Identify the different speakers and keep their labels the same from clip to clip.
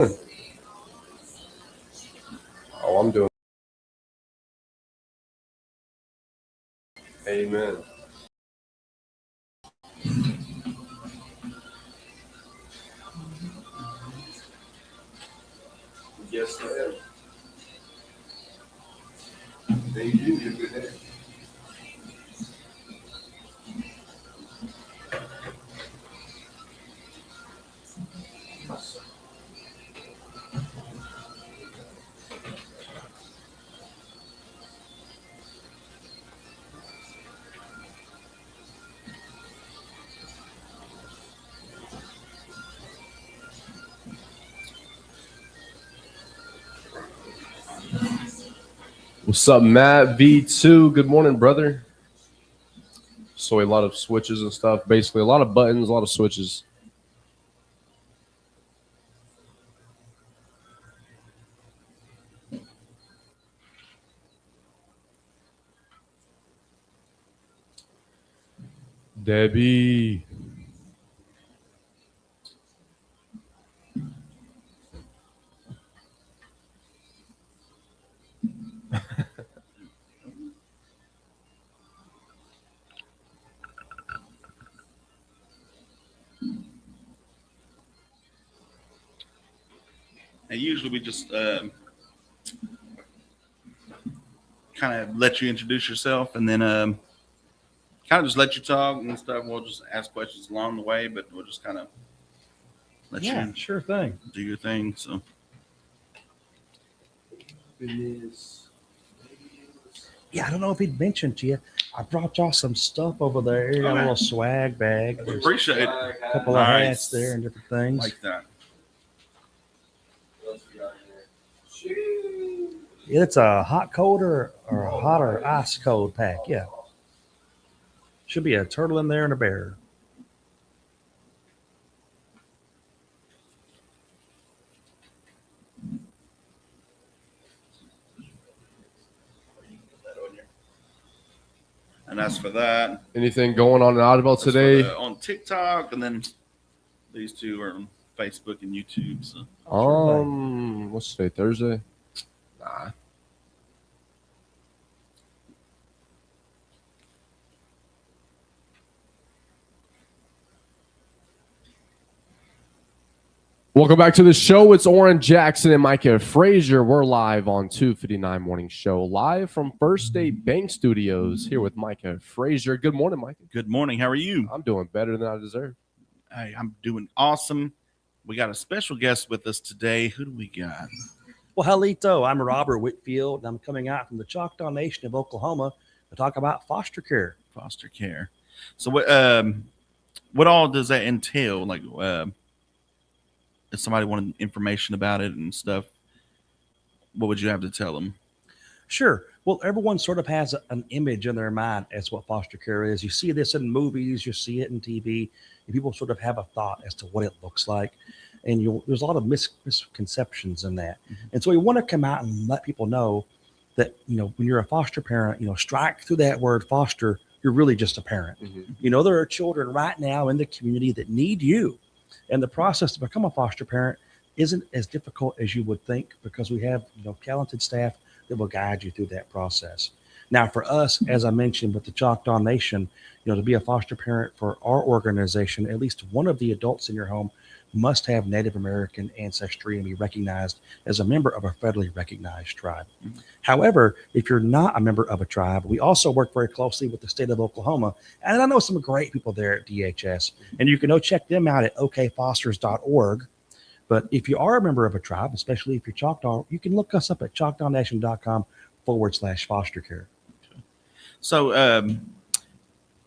Speaker 1: Oh, I'm doing. Amen. Yes, I am. Thank you. You good day. What's up, Matt V2? Good morning, brother. So a lot of switches and stuff. Basically, a lot of buttons, a lot of switches. Debbie.
Speaker 2: And usually we just kind of let you introduce yourself, and then kind of just let you talk and stuff. We'll just ask questions along the way, but we'll just kind of let you
Speaker 3: sure thing.
Speaker 2: do your thing. So
Speaker 3: Yeah, I don't know if he'd mentioned to you. I brought y'all some stuff over there. You got a little swag bag. There's
Speaker 2: appreciate it.
Speaker 3: a couple of hats there and different things.
Speaker 2: Like that.
Speaker 3: It's a hot cold or a hot or ice cold pack. Yeah. Should be a turtle in there and a bear.
Speaker 2: And that's for that.
Speaker 1: Anything going on in Audible
Speaker 2: That's for
Speaker 1: today?
Speaker 2: on TikTok, and then these two are on Facebook and YouTube. So
Speaker 1: What's today? Thursday? Nah. Welcome back to the show. It's Oran Jackson and Micah Frazier. We're live on 259 Morning Show, live from First State Bank Studios, here with Micah Frazier. Good morning, Micah.
Speaker 2: good morning. How are you?
Speaker 1: I'm doing better than I deserve.
Speaker 2: Hey, I'm doing awesome. We got a special guest with us today. Who do we got?
Speaker 3: Well, hello. I'm Robert Whitfield, and I'm coming out from the Choctaw Nation of Oklahoma to talk about foster care.
Speaker 2: Foster care. So what all does that entail? Like, if somebody wanted information about it and stuff, what would you have to tell them?
Speaker 3: Sure. Well, everyone sort of has an image in their mind as what foster care is. You see this in movies, you see it in TV, and people sort of have a thought as to what it looks like. And there's a lot of misconceptions in that.
Speaker 2: Mm-hmm.
Speaker 3: And so we want to come out and let people know that, when you're a foster parent, strike through that word foster, you're really just a parent.
Speaker 1: Mm-hmm.
Speaker 3: There are children right now in the community that need you. And the process to become a foster parent isn't as difficult as you would think, because we have talented staff that will guide you through that process. Now, for us, as I mentioned, with the Choctaw Nation, to be a foster parent for our organization, at least one of the adults in your home must have Native American ancestry and be recognized as a member of a federally recognized tribe.
Speaker 2: Mm-hmm.
Speaker 3: However, if you're not a member of a tribe, we also work very closely with the state of Oklahoma. And I know some great people there at DHS, and you can go check them out at okfosters.org. But if you are a member of a tribe, especially if you're Choctaw, you can look us up at choctawnation.com/foster care.
Speaker 2: So,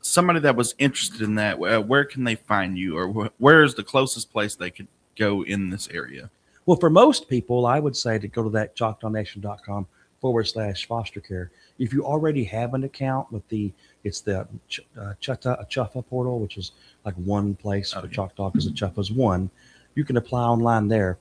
Speaker 2: somebody that was interested in that, where can they find you, or where is the closest place they could go in this area?
Speaker 3: Well, for most people, I would say to go to that choctawnation.com/foster care. If you already have an account with it's the Chuffa portal, which is like one place for Choctaw, because the Chuffa's one. You can apply online there.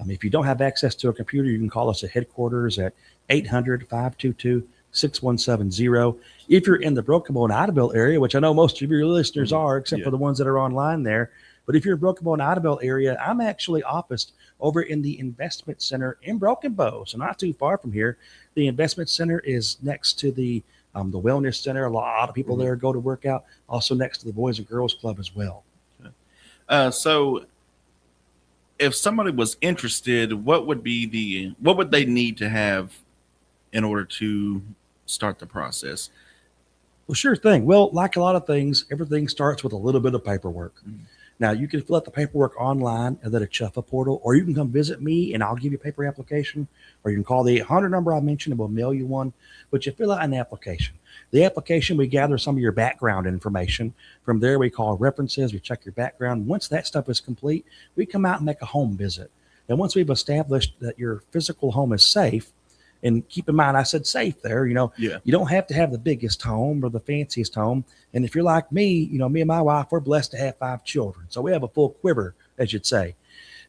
Speaker 3: If you don't have access to a computer, you can call us at headquarters at 800-522-6170. If you're in the Broken Bow and Idabel area, which I know most of your listeners are, except for the ones that are online there, But if you're in Broken Bow and Idabel area, I'm actually officed over in the investment center in Broken Bow, so not too far from here. The investment center is next to the wellness center. A lot of people there go to work out. Also next to the Boys and Girls Club as well.
Speaker 2: So if somebody was interested, what would they need to have in order to start the process?
Speaker 3: Well, sure thing. Well, like a lot of things, everything starts with a little bit of paperwork. Now, you can fill out the paperwork online at the Chuffa portal, or you can come visit me and I'll give you a paper application, or you can call the 800 number I mentioned and we'll mail you one. But you fill out an application. The application, we gather some of your background information. From there, we call references, we check your background. Once that stuff is complete, we come out and make a home visit. And once we've established that your physical home is safe, and keep in mind, I said safe there, you don't have to have the biggest home or the fanciest home. And if you're like me, me and my wife, we're blessed to have 5 children. So we have a full quiver, as you'd say.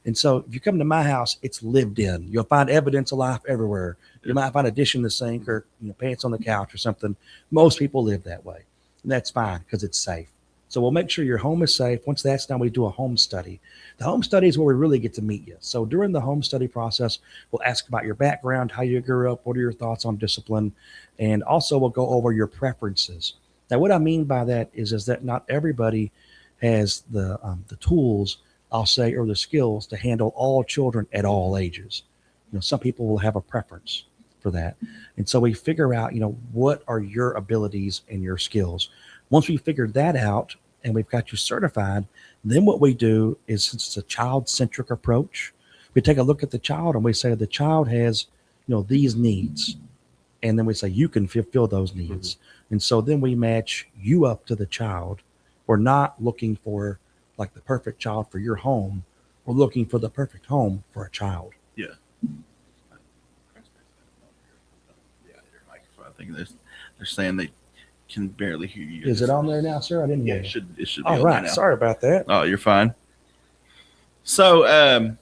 Speaker 3: And so if you come to my house, it's lived in. You'll find evidence of life everywhere. You might find a dish in the sink or pants on the couch or something. Most people live that way. And that's fine because it's safe. So we'll make sure your home is safe. Once that's done, we do a home study. The home study is where we really get to meet you. So during the home study process, we'll ask about your background, how you grew up, what are your thoughts on discipline, and also we'll go over your preferences. Now, what I mean by that is that not everybody has the tools, I'll say, or the skills to handle all children at all ages. Some people will have a preference for that. And so we figure out, what are your abilities and your skills. Once we figured that out and we've got you certified, then what we do is, since it's a child-centric approach, we take a look at the child and we say the child has, these needs. And then we say you can fulfill those needs. And so then we match you up to the child. We're not looking for like the perfect child for your home. We're looking for the perfect home for a child.
Speaker 2: Yeah. I think they're saying they can barely hear you.
Speaker 3: Is it on there now, sir? I didn't hear
Speaker 2: you. It should be
Speaker 3: all
Speaker 2: on
Speaker 3: right.
Speaker 2: there now.
Speaker 3: Sorry about that.
Speaker 2: Oh, you're fine. So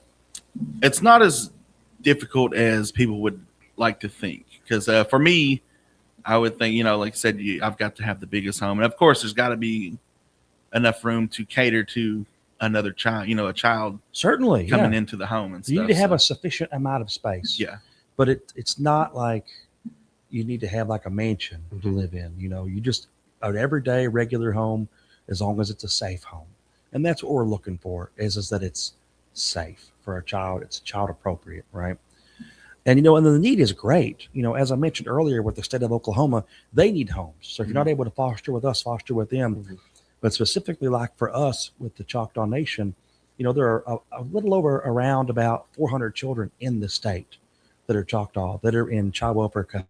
Speaker 2: it's not as difficult as people would like to think. Because for me, I would think, like I said, I've got to have the biggest home. And of course, there's got to be enough room to cater to another child, a child
Speaker 3: certainly
Speaker 2: coming into the home and stuff.
Speaker 3: You need to have a sufficient amount of space.
Speaker 2: Yeah.
Speaker 3: But it's not like you need to have like a mansion to live in. You just an everyday regular home, as long as it's a safe home. And that's what we're looking for is that it's safe for a child. It's child appropriate, right? And, and the need is great. As I mentioned earlier with the state of Oklahoma, they need homes. So if you're not able to foster with us, foster with them. But specifically like for us with the Choctaw Nation, there are a little over around about 400 children in the state that are Choctaw, that are in child welfare custody.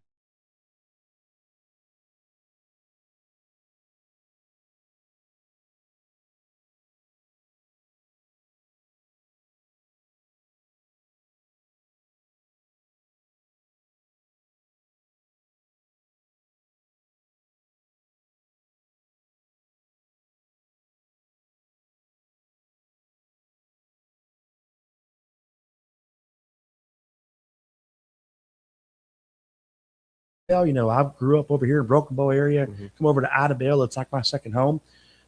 Speaker 3: I grew up over here in Broken Bow area, come over to Idabel. It's like my second home.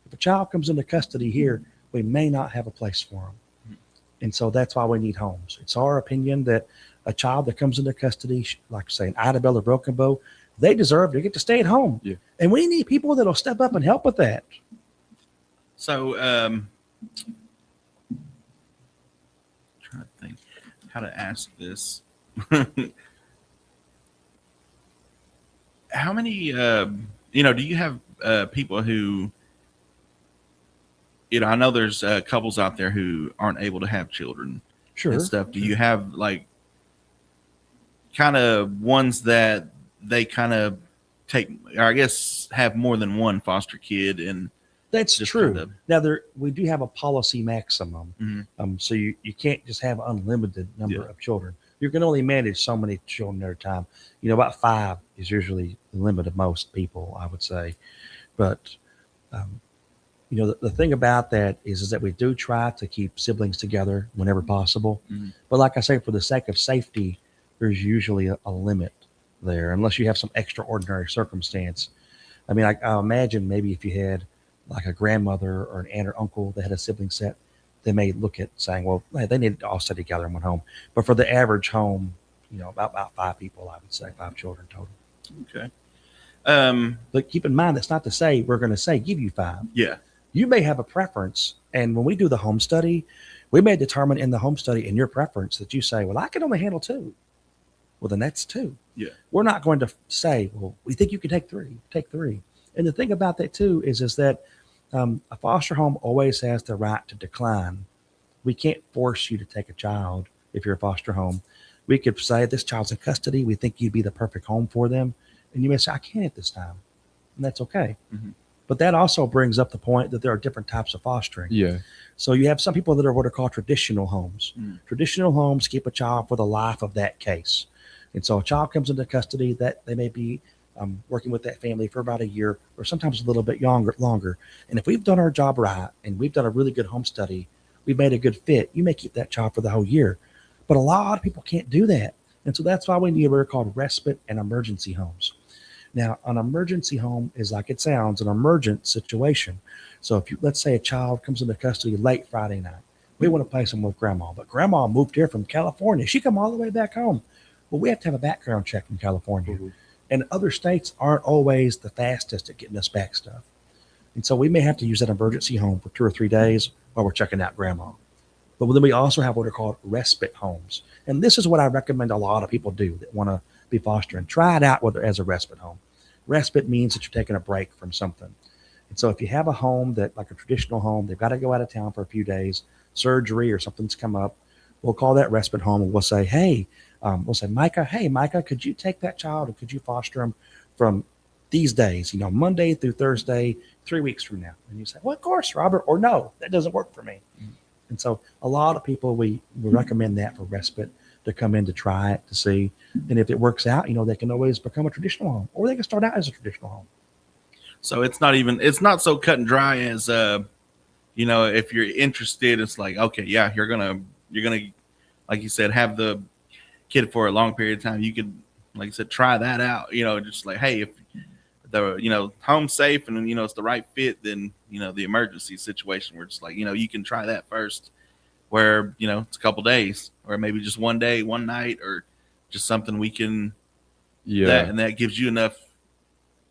Speaker 3: If a child comes into custody here, we may not have a place for them. And so that's why we need homes. It's our opinion that a child that comes into custody, like say in Idabel or Broken Bow, they deserve to get to stay at home. Yeah. And we need people that'll step up and help with that.
Speaker 2: So, trying to think how to ask this. How many, do you have people who, I know there's couples out there who aren't able to have children and stuff. Do you have like kind of ones that they kind of take, or I guess have more than one foster kid? And
Speaker 3: that's true. Now we do have a policy maximum. So you can't just have an unlimited number of children. You can only manage so many children at a time. About 5 is usually the limit of most people, I would say. But, the thing about that is that we do try to keep siblings together whenever possible. But like I say, for the sake of safety, there's usually a limit there, unless you have some extraordinary circumstance. I mean, I imagine maybe if you had like a grandmother or an aunt or uncle that had a sibling set, they may look at saying, well, hey, they need to all stay together in one home. But for the average home, about 5 people, I would say 5 children total.
Speaker 2: Okay.
Speaker 3: But keep in mind, that's not to say we're going to say give you 5.
Speaker 2: Yeah.
Speaker 3: You may have a preference. And when we do the home study, we may determine in the home study in your preference that you say, well, I can only handle 2. Well, then that's 2.
Speaker 2: Yeah.
Speaker 3: We're not going to say, well, we think you can take 3. Take 3. And the thing about that, too, is that a foster home always has the right to decline. We can't force you to take a child if you're a foster home. We could say this child's in custody. We think you'd be the perfect home for them. And you may say, I can't at this time. And that's okay.
Speaker 2: Mm-hmm.
Speaker 3: But that also brings up the point that there are different types of fostering.
Speaker 1: Yeah.
Speaker 3: So you have some people that are what are called traditional homes. Traditional homes keep a child for the life of that case. And so a child comes into custody that they may be working with that family for about a year or sometimes a little bit longer. And if we've done our job right and we've done a really good home study, we've made a good fit, you may keep that child for the whole year. But a lot of people can't do that. And so that's why we need what are called respite and emergency homes. Now, an emergency home is like it sounds, an emergent situation. So if let's say a child comes into custody late Friday night, we want to place them with grandma, but grandma moved here from California. She come all the way back home. Well, we have to have a background check from California. Mm-hmm. And other states aren't always the fastest at getting us back stuff. And so we may have to use that emergency home for 2 or 3 days while we're checking out grandma. But then we also have what are called respite homes. And this is what I recommend a lot of people do that want to be fostering. Try it out as a respite home. Respite means that you're taking a break from something. And so if you have a home that, like a traditional home, they've got to go out of town for a few days, surgery or something's come up, we'll call that respite home and we'll say, Micah, could you take that child and could you foster them from these days, Monday through Thursday, 3 weeks from now? And you say, well, of course, Robert, or no, that doesn't work for me. Mm-hmm. And so a lot of people, we recommend that for respite to come in to try it, to see. And if it works out, they can always become a traditional home or they can start out as a traditional home.
Speaker 2: So it's not so cut and dry as, if you're interested, it's like, okay, yeah, you're going to, like you said, have the kid for a long period of time. You could, like you said, try that out, just like, hey, if the, home's safe and then, it's the right fit, then, the emergency situation where it's like, you can try that first where, it's a couple days or maybe just one day, one night, or just something we can, and that gives you enough.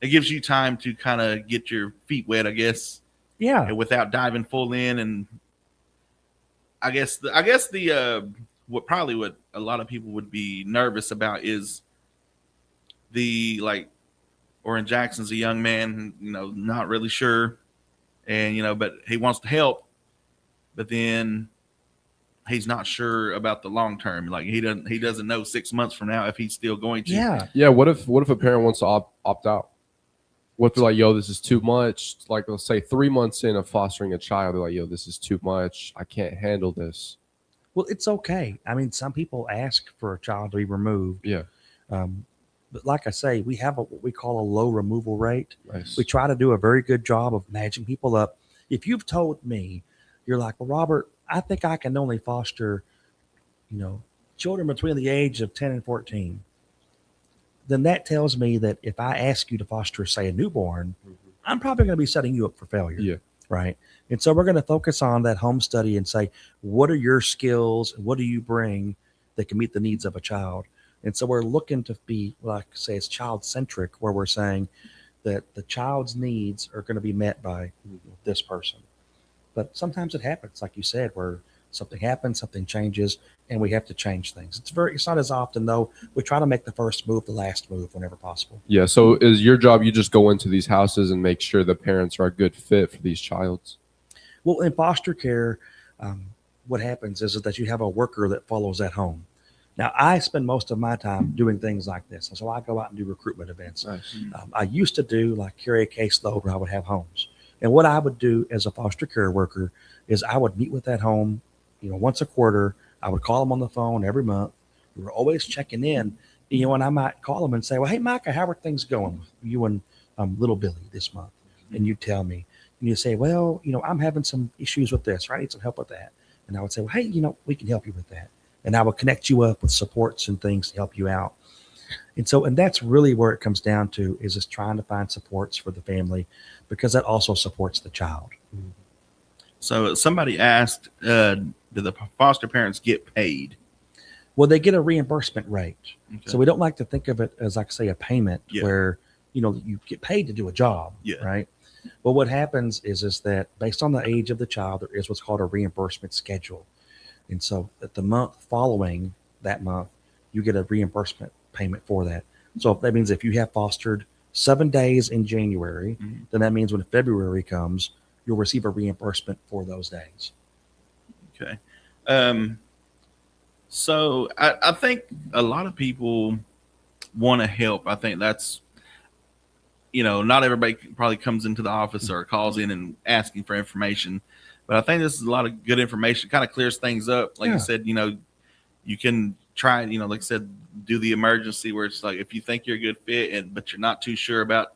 Speaker 2: It gives you time to kind of get your feet wet, I guess.
Speaker 3: Yeah.
Speaker 2: Without diving full in. And I guess what a lot of people would be nervous about is Oran Jackson's a young man, not really sure. And, but he wants to help, but then he's not sure about the long term. Like he doesn't know 6 months from now if he's still going to.
Speaker 3: Yeah.
Speaker 1: Yeah. What if a parent wants to opt out? What if they're like, this is too much? Like, let's say 3 months in of fostering a child, they're like, this is too much. I can't handle this.
Speaker 3: Well, it's okay. I mean, some people ask for a child to be removed.
Speaker 1: Yeah.
Speaker 3: But like I say, we have what we call a low removal rate.
Speaker 1: Nice.
Speaker 3: We try to do a very good job of matching people up. If you've told me, you're like, well, Robert, I think I can only foster, children between the age of 10 and 14. Then that tells me that if I ask you to foster, say, a newborn, I'm probably going to be setting you up for failure.
Speaker 1: Yeah.
Speaker 3: Right. And so we're going to focus on that home study and say, what are your skills? What do you bring that can meet the needs of a child? And so we're looking to be, like I say, it's child centric, where we're saying that the child's needs are going to be met by this person. But sometimes it happens, like you said, where something happens, something changes, and we have to change things. It's not as often, though. We try to make the first move the last move whenever possible.
Speaker 1: Yeah. So is your job, you just go into these houses and make sure the parents are a good fit for these childs?
Speaker 3: Well, in foster care, what happens is that you have a worker that follows that home. Now, I spend most of my time doing things like this. And so I go out and do recruitment events.
Speaker 1: Nice.
Speaker 3: I used to carry a caseload where I would have homes. And what I would do as a foster care worker is I would meet with that home, once a quarter. I would call them on the phone every month. We were always checking in, and I might call them and say, well, hey, Micah, how are things going with you and little Billy this month? And you tell me, and you say, well, I'm having some issues with this, or I need some help with that. And I would say, well, hey, we can help you with that. And I will connect you up with supports and things to help you out. And that's really where it comes down to, is just trying to find supports for the family, because that also supports the child.
Speaker 2: So somebody asked, do the foster parents get paid?
Speaker 3: Well, they get a reimbursement rate.
Speaker 2: Okay.
Speaker 3: So we don't like to think of it as, like, say, a payment
Speaker 2: Yeah.
Speaker 3: where, you get paid to do a job,
Speaker 2: Yeah.
Speaker 3: right? But what happens is that based on the age of the child, there is what's called a reimbursement schedule. And so at the month following that month, you get a reimbursement payment for that. So that means if you have fostered 7 days in January,
Speaker 2: Mhm.
Speaker 3: then that means when February comes, you'll receive a reimbursement for those days.
Speaker 2: Okay. So I think a lot of people want to help. I think that's, not everybody probably comes into the office or calls in and asking for information, but I think this is a lot of good information. Kind of clears things up. Like
Speaker 3: Yeah.
Speaker 2: you said, you can try, like I said, do the emergency where it's like, if you think you're a good fit but you're not too sure about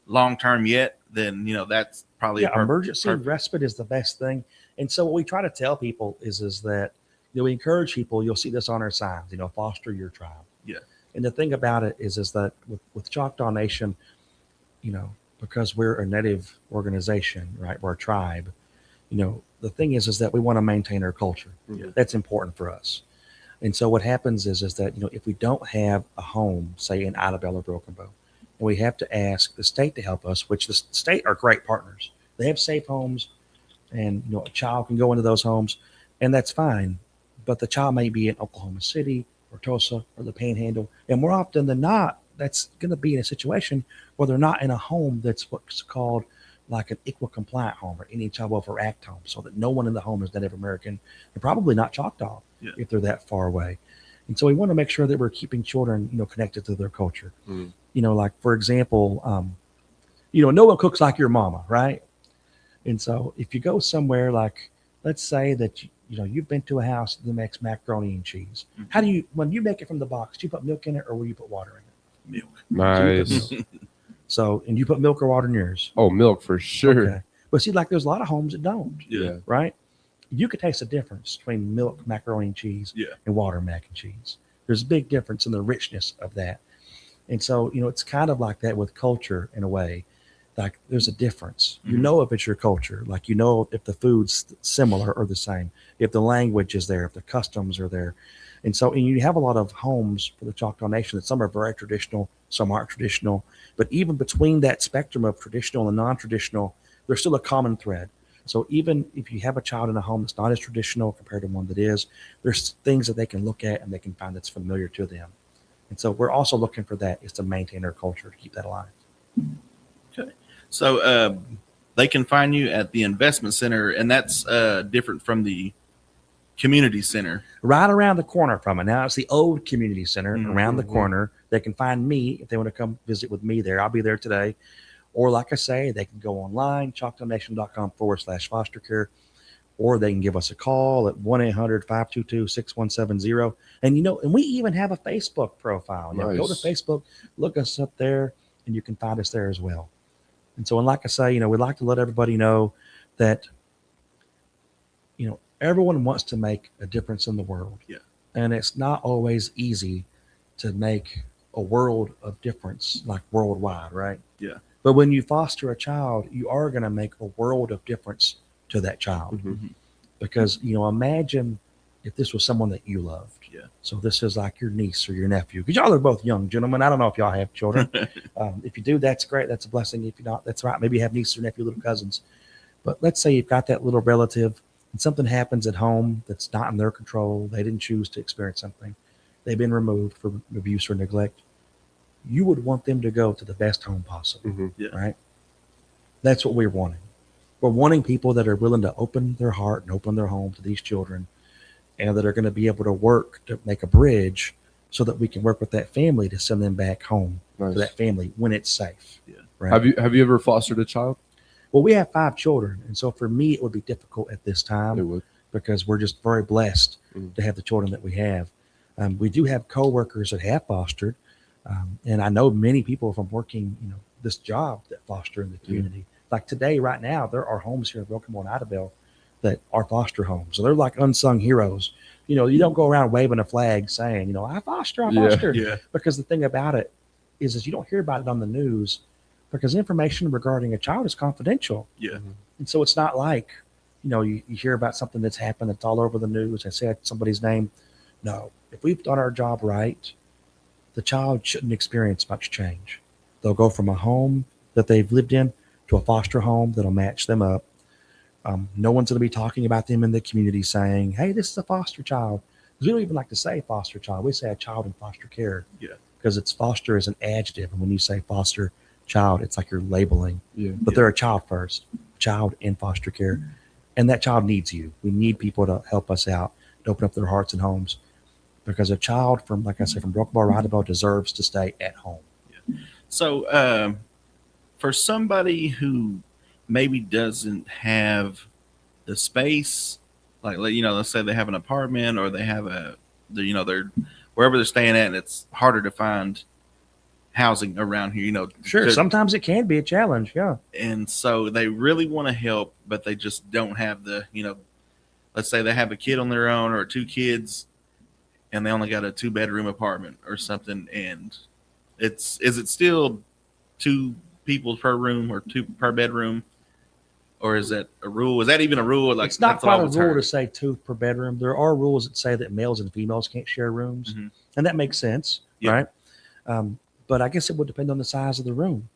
Speaker 2: long-term yet, then, that's probably
Speaker 3: Emergency respite is the best thing. And so what we try to tell people is that, we encourage people, you'll see this on our signs, foster your tribe.
Speaker 2: Yeah.
Speaker 3: And the thing about it is that with Choctaw Nation, because we're a native organization, right? We're a tribe. The thing is that we want to maintain our culture.
Speaker 2: Yeah.
Speaker 3: That's important for us. And so what happens is that, if we don't have a home, say in Idabel or Broken Bow, and we have to ask the state to help us, which the state are great partners. They have safe homes, and, a child can go into those homes, and that's fine. But the child may be in Oklahoma City or Tulsa or the Panhandle. And more often than not, that's going to be in a situation where they're not in a home that's what's called like an equal compliant home or any Child Welfare Act home, so that no one in the home is Native American and probably not Choctaw if they're that far away. And so we want to make sure that we're keeping children, connected to their culture. Like, for example, no one cooks like your mama, right? And so if you go somewhere like, let's say that you've been to a house that makes macaroni and cheese.
Speaker 2: Mhm.
Speaker 3: How do you, when you make it from the box, do you put milk in it or will you put water in it?
Speaker 2: Milk.
Speaker 1: Nice.
Speaker 3: So, and you put milk or water in yours?
Speaker 1: Oh, milk for sure.
Speaker 3: Okay. But see, like, there's a lot of homes that don't,
Speaker 2: Yeah.
Speaker 3: right? You could taste the difference between milk, macaroni and cheese,
Speaker 2: Yeah.
Speaker 3: and water mac and cheese. There's a big difference in the richness of that. And so, it's kind of like that with culture in a way. Like, there's a difference. You
Speaker 2: Mhm.
Speaker 3: know if it's your culture. Like, if the food's similar or the same, if the language is there, if the customs are there. And so, and you have a lot of homes for the Choctaw Nation that some are very traditional, some aren't traditional. But even between that spectrum of traditional and non-traditional, there's still a common thread. So even if you have a child in a home that's not as traditional compared to one that is, there's things that they can look at and they can find that's familiar to them. And so we're also looking for that, is to maintain our culture, to keep that alive.
Speaker 2: Okay. So they can find you at the investment center, and that's different from the community center.
Speaker 3: Right around the corner from it. Now it's the old community center around the
Speaker 1: Mhm.
Speaker 3: corner. They can find me if they want to come visit with me there. I'll be there today. Or like I say, they can go online, choctawnation.com/foster care, or they can give us a call at 1-800-522-6170. And, and we even have a Facebook profile.
Speaker 1: Nice.
Speaker 3: Go to Facebook, look us up there, and you can find us there as well. And so, and like I say, we'd like to let everybody know that, everyone wants to make a difference in the world.
Speaker 2: Yeah.
Speaker 3: And it's not always easy to make a world of difference, like worldwide, right?
Speaker 2: Yeah.
Speaker 3: But when you foster a child, you are going to make a world of difference to that child.
Speaker 1: Mhm.
Speaker 3: Because, imagine if this was someone that you loved.
Speaker 2: Yeah.
Speaker 3: So this is like your niece or your nephew, because y'all are both young gentlemen. I don't know if y'all have children. If you do, that's great. That's a blessing. If you not, that's right. Maybe you have nieces or nephew, little cousins. But let's say you've got that little relative and something happens at home that's not in their control. They didn't choose to experience something. They've been removed for abuse or neglect. You would want them to go to the best home possible,
Speaker 1: Mhm.
Speaker 2: Yeah.
Speaker 3: right? That's what we're wanting. We're wanting people that are willing to open their heart and open their home to these children, and that are going to be able to work to make a bridge so that we can work with that family to send them back home
Speaker 1: Nice.
Speaker 3: to that family when it's safe.
Speaker 2: Yeah.
Speaker 3: Right?
Speaker 1: Have you ever fostered a child?
Speaker 3: Well, we have 5 children, and so for me, it would be difficult at this
Speaker 1: It
Speaker 3: time
Speaker 1: would.
Speaker 3: because we're just very blessed
Speaker 1: Mhm.
Speaker 3: to have the children that we have. We do have coworkers that have fostered, and I know many people from working, this job that foster in the community. Like today, right now, there are homes here in Broken Bow and Idabel that are foster homes. So they're like unsung heroes. You don't go around waving a flag saying, I foster.
Speaker 1: Yeah.
Speaker 2: Yeah.
Speaker 3: Because the thing about it is you don't hear about it on the news because information regarding a child is confidential.
Speaker 2: Yeah.
Speaker 3: And so it's not like, you hear about something that's happened that's all over the news. I said somebody's name. No, if we've done our job right, the child shouldn't experience much change. They'll go from a home that they've lived in to a foster home that'll match them up. No one's going to be talking about them in the community saying, hey, this is a foster child. Because we don't even like to say foster child. We say a child in foster care.
Speaker 2: Yeah.
Speaker 3: Because it's foster is an adjective. And when you say foster child, it's like you're labeling.
Speaker 1: Yeah.
Speaker 3: But they're a child first, child in foster care. And that child needs you. We need people to help us out, to open up their hearts and homes. Because a child from, like I said, from Broken Bow, Roundabout deserves to stay at home.
Speaker 2: Yeah. So for somebody who maybe doesn't have the space, like, let's say they have an apartment or they have they're wherever they're staying at, and it's harder to find housing around here,
Speaker 3: Sure. Sometimes it can be a challenge. Yeah.
Speaker 2: And so they really want to help, but they just don't have the, let's say they have a kid on their own or 2 kids and they only got a 2-bedroom apartment or something. And is it still 2 people per room or 2 per bedroom? Or is that a rule? Is that even a rule? Like,
Speaker 3: it's not quite a rule to say 2 per bedroom. There are rules that say that males and females can't share rooms.
Speaker 2: Mm-hmm.
Speaker 3: And that makes sense.
Speaker 2: Yeah.
Speaker 3: Right. But I guess it would depend on the size of the room,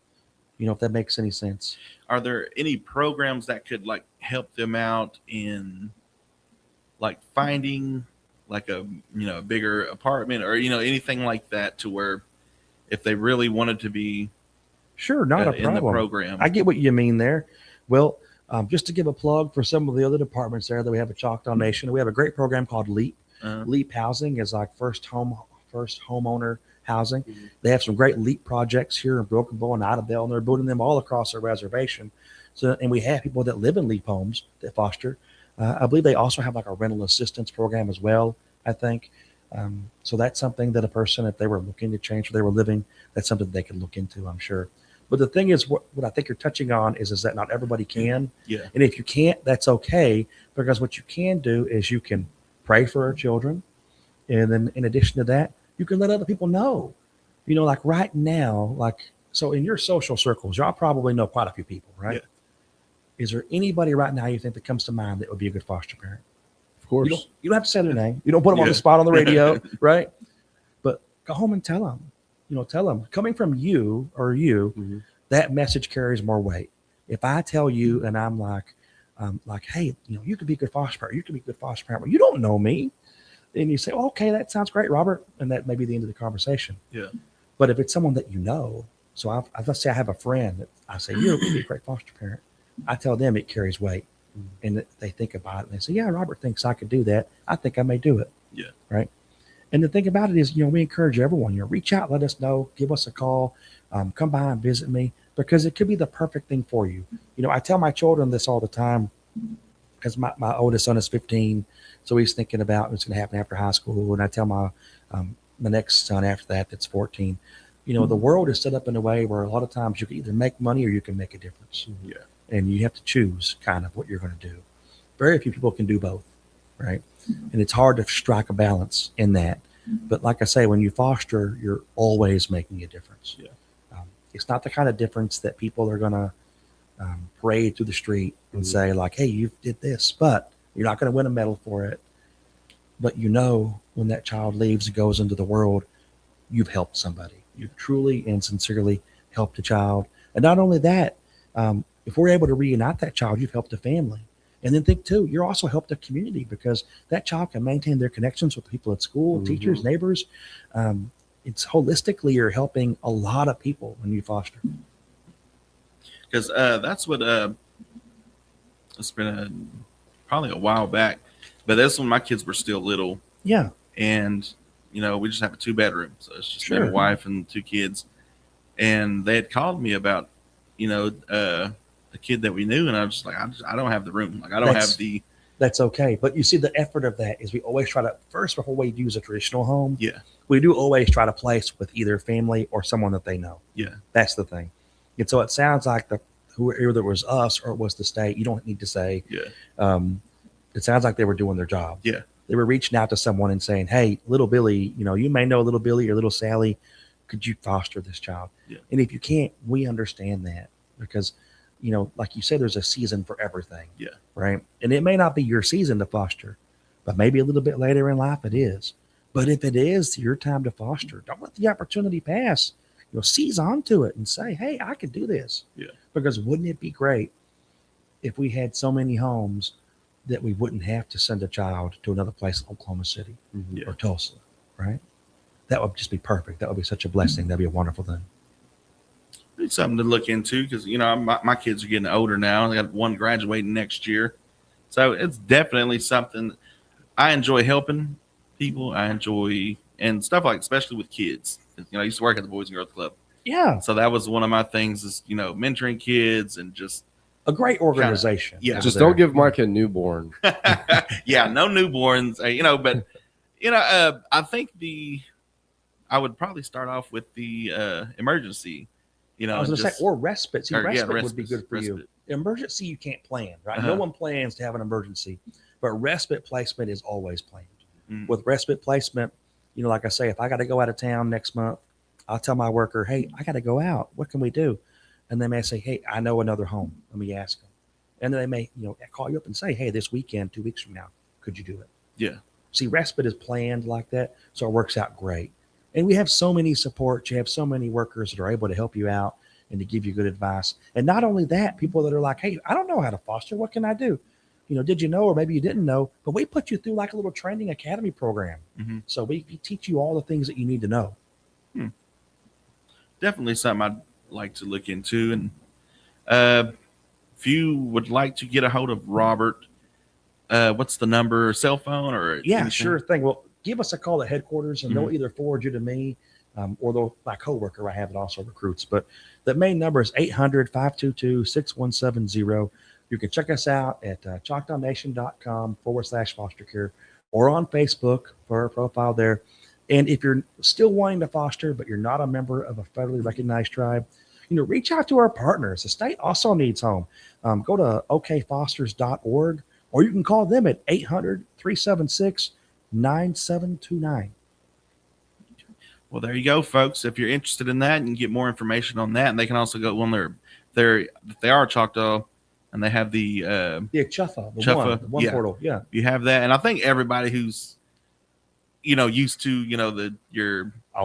Speaker 3: if that makes any sense.
Speaker 2: Are there any programs that could help them out in finding a bigger apartment or anything like that, to where if they really wanted to be
Speaker 3: sure, not a problem
Speaker 2: in the program?
Speaker 3: I get what you mean there. Well, just to give a plug for some of the other departments there that we have at Choctaw Nation, we have a great program called LEAP. LEAP housing is like first homeowner housing. Mm-hmm. They have some great LEAP projects here in Broken Bow and Idabel, and they're building them all across our reservation. And we have people that live in LEAP homes that foster. I believe they also have a rental assistance program as well, I think. So that's something that a person, if they were looking to change where they were living, that's something they could look into, I'm sure. But the thing is, what I think you're touching on is that not everybody can.
Speaker 2: Yeah.
Speaker 3: And if you can't, that's okay, because what you can do is you can pray for our children. And then in addition to that, you can let other people know, like right now, so in your social circles, y'all probably know quite a few people, right?
Speaker 2: Yeah.
Speaker 3: Is there anybody right now you think that comes to mind that would be a good foster parent?
Speaker 1: Of course.
Speaker 3: You don't have to say their name. You don't put them on the spot on the radio, right? But go home and tell them. Tell them, coming from you, mm-hmm. that message carries more weight. If I tell you and I'm like, hey, you could be a good foster parent. You could be a good foster parent. Well, you don't know me. And you say, oh, okay, that sounds great, Robert. And that may be the end of the conversation.
Speaker 2: Yeah.
Speaker 3: But if it's someone that so let's say I have a friend that I say, you'll be a great foster parent. I tell them it carries weight. Mm-hmm. And they think about it and they say, yeah, Robert thinks I could do that. I think I may do it.
Speaker 2: Yeah.
Speaker 3: Right. And the thing about it is, we encourage everyone, reach out, let us know, give us a call, come by and visit me, because it could be the perfect thing for you. I tell my children this all the time, because my oldest son is 15. So he's thinking about what's going to happen after high school. And I tell my next son after that, that's 14, the world is set up in a way where a lot of times you can either make money or you can make a difference.
Speaker 2: Yeah.
Speaker 3: And you have to choose kind of what you're going to do. Very few people can do both. Right. And it's hard to strike a balance in that. But like I say, when you foster, you're always making a difference.
Speaker 2: Yeah.
Speaker 3: It's not the kind of difference that people are going to parade through the street and say hey, you did this, but you're not going to win a medal for it. But when that child leaves and goes into the world, you've helped somebody. You've truly and sincerely helped a child. And not only that, if we're able to reunite that child, you've helped a family. And then think too, you're also helped the community, because that child can maintain their connections with the people at school, mm-hmm. teachers, neighbors. It's holistically, you're helping a lot of people when you foster.
Speaker 2: Because that's what it's been probably a while back, but that's when my kids were still little.
Speaker 3: Yeah.
Speaker 2: And, we just have a 2-bedroom. So it's just
Speaker 3: sure.
Speaker 2: my wife and 2 kids. And they had called me about, a kid that we knew, and I was just like, I don't have the room. I don't have the.
Speaker 3: That's okay. But you see, the effort of that is we always try to, first, before we use a traditional home,
Speaker 2: yeah,
Speaker 3: we do always try to place with either family or someone that they know.
Speaker 2: Yeah.
Speaker 3: That's the thing. And so it sounds like whoever it was us or it was the state, you don't need to say.
Speaker 2: Yeah.
Speaker 3: It sounds like they were doing their job.
Speaker 2: Yeah.
Speaker 3: They were reaching out to someone and saying, hey, little Billy, you may know little Billy or little Sally. Could you foster this child?
Speaker 2: Yeah.
Speaker 3: And if you can't, we understand that, because like you said, there's a season for everything.
Speaker 2: Yeah.
Speaker 3: Right. And it may not be your season to foster, but maybe a little bit later in life it is. But if it is your time to foster, don't let the opportunity pass. Seize onto it and say, hey, I can do this.
Speaker 2: Yeah.
Speaker 3: Because wouldn't it be great if we had so many homes that we wouldn't have to send a child to another place in Oklahoma City or Tulsa, right? That would just be perfect. That would be such a blessing. That'd be a wonderful thing.
Speaker 2: It's something to look into because, my kids are getting older now. I got one graduating next year. So it's definitely something I enjoy helping people. I enjoy and stuff like, especially with kids. I used to work at the Boys and Girls Club.
Speaker 3: Yeah.
Speaker 2: So that was one of my things is, mentoring kids and just
Speaker 3: a great organization.
Speaker 2: Yeah.
Speaker 1: Just don't give Micah a newborn.
Speaker 2: Yeah. No newborns, but, I think I would probably start off with the emergency,
Speaker 3: I was going to say, or respite. See, respite would be good for you.
Speaker 2: Respite.
Speaker 3: Emergency, you can't plan, right? No one plans to have an emergency, but respite placement is always planned. With respite placement, like I say, if I got to go out of town next month, I'll tell my worker, hey, I got to go out. What can we do? And they may say, hey, I know another home. Let me ask them. And then they may, call you up and say, hey, this weekend, 2 weeks from now, could you do it?
Speaker 2: Yeah.
Speaker 3: See, respite is planned like that, so it works out great. And we have so many supports. You have so many workers that are able to help you out and to give you good advice. And not only that, people that are like, hey, I don't know how to foster. What can I do? Did you know, or maybe you didn't know, but we put you through like a little training academy program. So we teach you all the things that you need to know.
Speaker 2: Definitely something I'd like to look into. And if you would like to get a hold of Robert, what's the number, cell phone or
Speaker 3: Yeah,
Speaker 2: anything?
Speaker 3: sure thing. Well, give us a call at headquarters and they'll either forward you to me or my coworker, I have it also recruits. But the main number is 800-522-6170. You can check us out at choctawnation.com/foster care or on Facebook for our profile there. And if you're still wanting to foster, but you're not a member of a federally recognized tribe, reach out to our partners. The state also needs home. Go to okfosters.org or you can call them at 800-376-9729.
Speaker 2: Well, there you go, folks. If you're interested in that and get more information on that, and they can also go when they are Choctaw, and they have the
Speaker 3: Chuffa, the one portal. Yeah,
Speaker 2: you have that, and I think everybody who's used to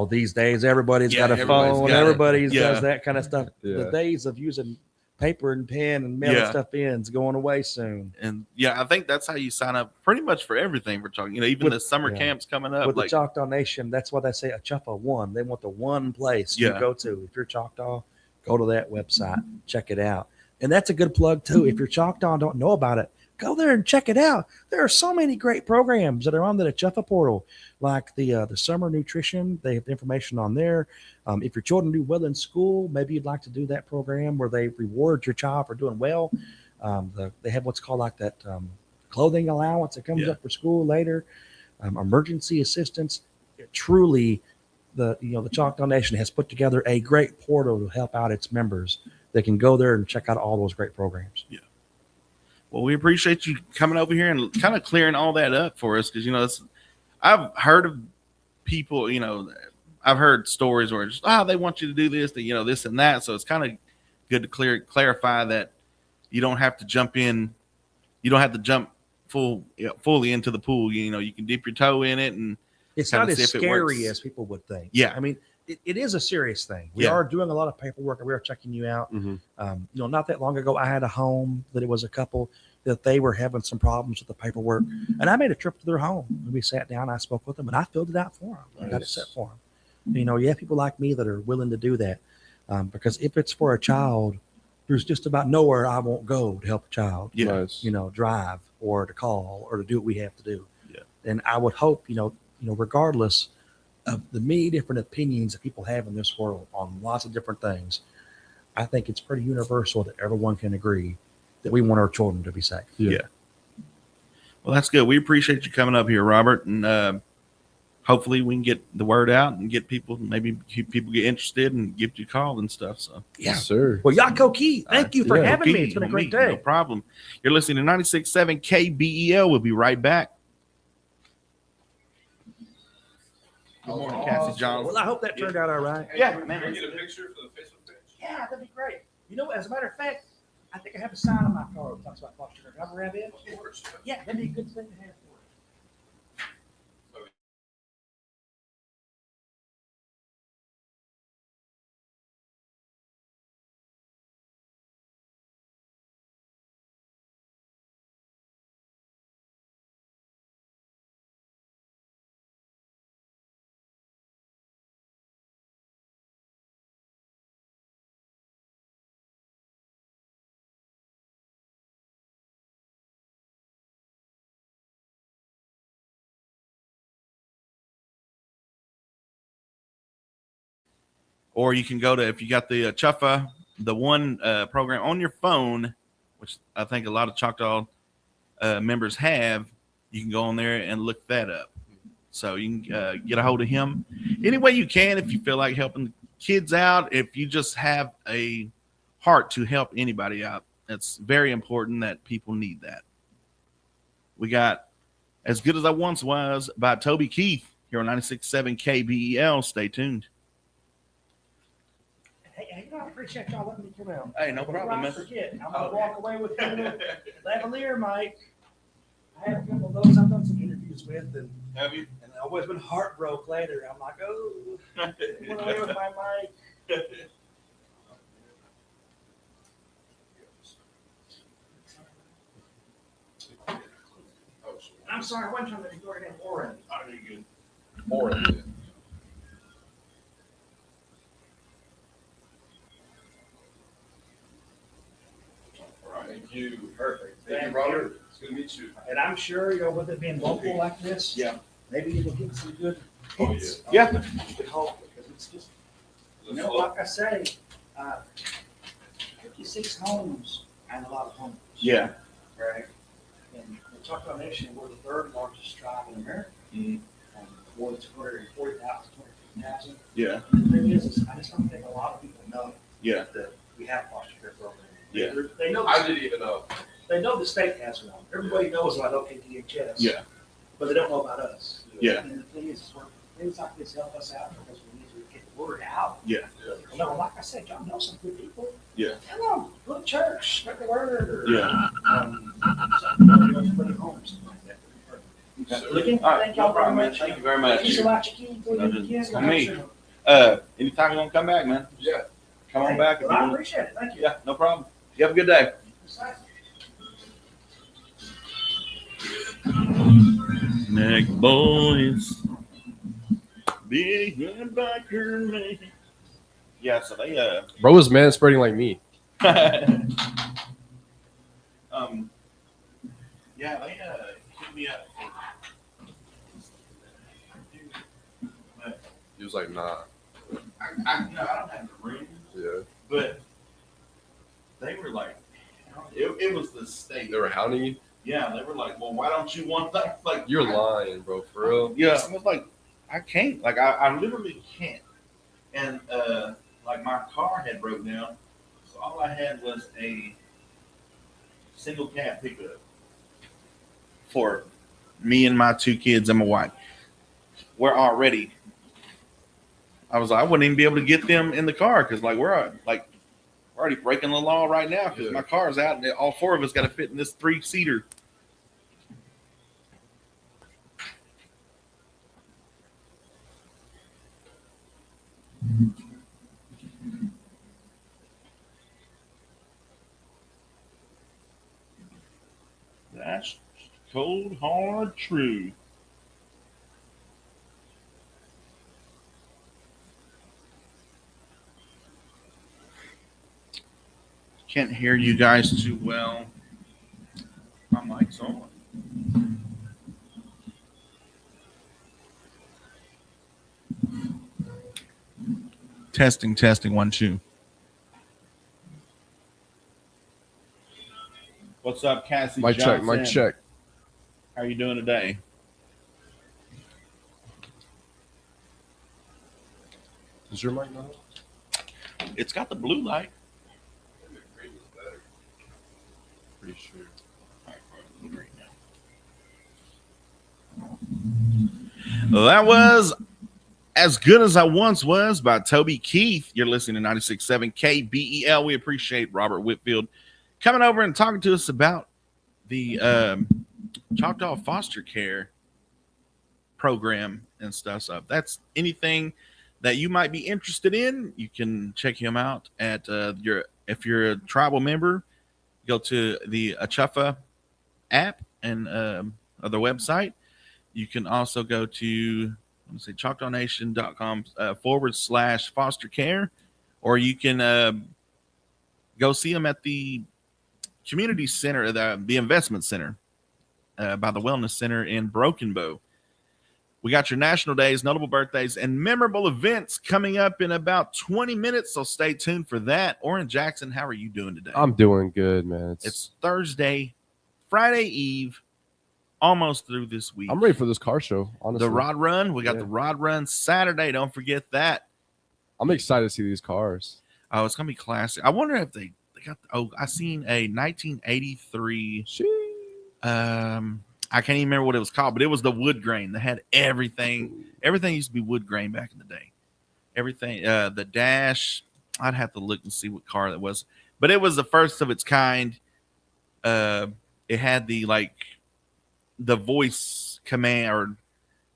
Speaker 3: these days everybody's got a phone. Everybody does that kind of stuff.
Speaker 1: Yeah.
Speaker 3: The days of using paper and pen and mailing stuff in is going away soon.
Speaker 2: And I think that's how you sign up pretty much for everything we're talking. Even the summer camps coming up
Speaker 3: with the Choctaw Nation. That's why they say a Chuffa one. They want the one place you go to. If you're Choctaw, go to that website, check it out. And that's a good plug too. If you're Choctaw and don't know about it, go there and check it out. There are so many great programs that are on the Chuffa portal, like the summer nutrition. They have information on there. If your children do well in school, maybe you'd like to do that program where they reward your child for doing well. They have what's called like that clothing allowance that comes up for school later. Emergency assistance. Truly, the Choctaw Nation has put together a great portal to help out its members. They can go there and check out all those great programs.
Speaker 2: Yeah. Well, we appreciate you coming over here and kind of clearing all that up for us because, I've heard of people, I've heard stories where it's, they want you to do this, this and that. So it's kind of good to clarify that you don't have to jump in. You don't have to jump fully into the pool. You can dip your toe in it and
Speaker 3: it's not as scary as people would think.
Speaker 2: Yeah.
Speaker 3: I mean, it is a serious thing. We are doing a lot of paperwork and we are checking you out. Not that long ago, I had a home that it was a couple that they were having some problems with the paperwork. And I made a trip to their home. We sat down, I spoke with them and I filled it out for them. I got it set for them. You have people like me that are willing to do that. Because if it's for a child, there's just about nowhere I won't go to help a child, drive or to call or to do what we have to do.
Speaker 2: Yeah.
Speaker 3: And I would hope, regardless of the many different opinions that people have in this world on lots of different things, I think it's pretty universal that everyone can agree that we want our children to be safe.
Speaker 2: Yeah. Well, that's good. We appreciate you coming up here, Robert, and hopefully we can get the word out and get people, maybe people get interested and give you a call and stuff. So
Speaker 1: Yes, sir.
Speaker 3: Well, Yako Key, thank you for having me. It's been a great day.
Speaker 2: No problem. You're listening to 96.7 KBEL. We'll be right back. Good morning, Cassie Johnson.
Speaker 3: Well, I hope that turned out all right.
Speaker 2: Yeah, man.
Speaker 4: Can we get a picture for the Facebook page?
Speaker 3: Yeah, that'd be great. As a matter of fact, I think I have a sign on my car that talks about foster care. Can I grab it?
Speaker 4: Of course.
Speaker 3: Yeah, that'd be a good thing to have for us.
Speaker 2: Or you can go to, if you got the Chuffa, the one program on your phone, which I think a lot of Choctaw members have, you can go on there and look that up. So you can get a hold of him any way you can if you feel like helping kids out. If you just have a heart to help anybody out, it's very important that people need that. We got As Good As I Once Was by Toby Keith here on 96.7 KBEL. Stay tuned.
Speaker 3: Hey, I appreciate y'all letting me come out.
Speaker 2: Hey, no
Speaker 3: Before
Speaker 2: problem,
Speaker 3: I
Speaker 2: man.
Speaker 3: forget, I'm gonna walk away with you. Lavalier, Mike. I have a couple of those I've done some interviews with, and
Speaker 4: Have you?
Speaker 3: I've always been heartbroken later. I'm like, oh, I went away with my Mike. I'm sorry, I wasn't trying to ignore your name, Oran.
Speaker 4: Oh, you're good.
Speaker 1: Oran.
Speaker 4: All right.
Speaker 1: Thank you.
Speaker 4: Perfect.
Speaker 3: Thank
Speaker 4: Thank you, Robert. It's good to meet you.
Speaker 3: And I'm sure, with it being local like this,
Speaker 2: Yeah.
Speaker 3: maybe it'll get some good
Speaker 4: Oh,
Speaker 3: hits.
Speaker 2: yeah.
Speaker 3: You could hope, because it's just, like I say, 56 homes and a lot of homes.
Speaker 2: Yeah.
Speaker 3: Right. And the Choctaw Nation, we're the third largest tribe in America.
Speaker 2: Mhm.
Speaker 3: More than 240,000, 250,000.
Speaker 2: Yeah.
Speaker 3: And the thing is I just don't think a lot of people know
Speaker 2: Yeah.
Speaker 3: that we have a foster care program.
Speaker 2: Yeah.
Speaker 3: They know,
Speaker 4: I didn't even know.
Speaker 3: they know the state has one. Everybody knows about OKDHS.
Speaker 2: Yeah.
Speaker 3: But they don't know about us.
Speaker 2: Yeah.
Speaker 3: And the thing is, things like this help us out because we need to get the word out.
Speaker 2: Yeah.
Speaker 3: No, like I said, y'all know some good people.
Speaker 2: Yeah.
Speaker 3: Tell them, go to church, spread the word, or
Speaker 2: Yeah.
Speaker 3: Put it home, something like that.
Speaker 4: So,
Speaker 3: Looking,
Speaker 2: All right.
Speaker 3: thank y'all
Speaker 2: No
Speaker 3: very
Speaker 2: problem, man.
Speaker 3: much.
Speaker 2: Thank you very
Speaker 3: Thank
Speaker 2: much.
Speaker 3: you so much, Keith.
Speaker 2: No, just
Speaker 3: Again,
Speaker 2: on me. Anytime you want to come back, man,
Speaker 4: yeah.
Speaker 2: come on back. If you
Speaker 3: Well, I
Speaker 2: want.
Speaker 3: appreciate it. Thank you.
Speaker 2: Yeah, no problem. You have a good day. Neck boys, big and biker man. Yeah, so they
Speaker 1: Bro was man spreading like me.
Speaker 2: yeah, they hit me up.
Speaker 1: He was like, nah.
Speaker 2: I don't have the room,
Speaker 1: Yeah.
Speaker 2: but they were like, it was the state.
Speaker 1: They were hounding you?
Speaker 2: Yeah, they were like, well, why don't you want that? Like,
Speaker 1: You're lying, bro. For real?
Speaker 2: Yeah, I was like, I can't. Like, I literally can't. And like my car had broke down, so all I had was a single cab pickup for me and my two kids and my wife. We're already. I was like, I wouldn't even be able to get them in the car because we're already breaking the law right now because my car's out and all four of us got to fit in this 3-seater. That's cold, hard truth. Can't hear you guys too well. My mic's on. Testing, 1, 2. What's up, Cassie?
Speaker 1: Mic check,
Speaker 2: Johnson?
Speaker 1: mic check.
Speaker 2: How are you doing today?
Speaker 1: Is your mic not?
Speaker 2: It's got the blue light.
Speaker 1: Pretty sure.
Speaker 2: That was As Good As I Once Was by Toby Keith. You're listening to 96.7 KBEL. We appreciate Robert Whitfield coming over and talking to us about the Choctaw foster care program and stuff. So if that's anything that you might be interested in, you can check him out at if you're a tribal member, go to the Achufa app and the website. You can also go to ChoctawNation.com /foster care, or you can go see them at the community center, the investment center by the wellness center in Broken Bow. We got your national days, notable birthdays, and memorable events coming up in about 20 minutes, so stay tuned for that. Oran Jackson, how are you doing today?
Speaker 1: I'm doing good, man.
Speaker 2: It's Thursday, Friday Eve, almost through this week.
Speaker 1: I'm ready for this car show, honestly.
Speaker 2: The Rod Run, we got the Rod Run Saturday. Don't forget that.
Speaker 1: I'm excited to see these cars.
Speaker 2: Oh, it's going to be classic. I wonder if they got, I seen a 1983, I can't even remember what it was called, but it was the wood grain that had everything. Everything used to be wood grain back in the day. Everything, the dash, I'd have to look and see what car that was, but it was the first of its kind. It had the voice command or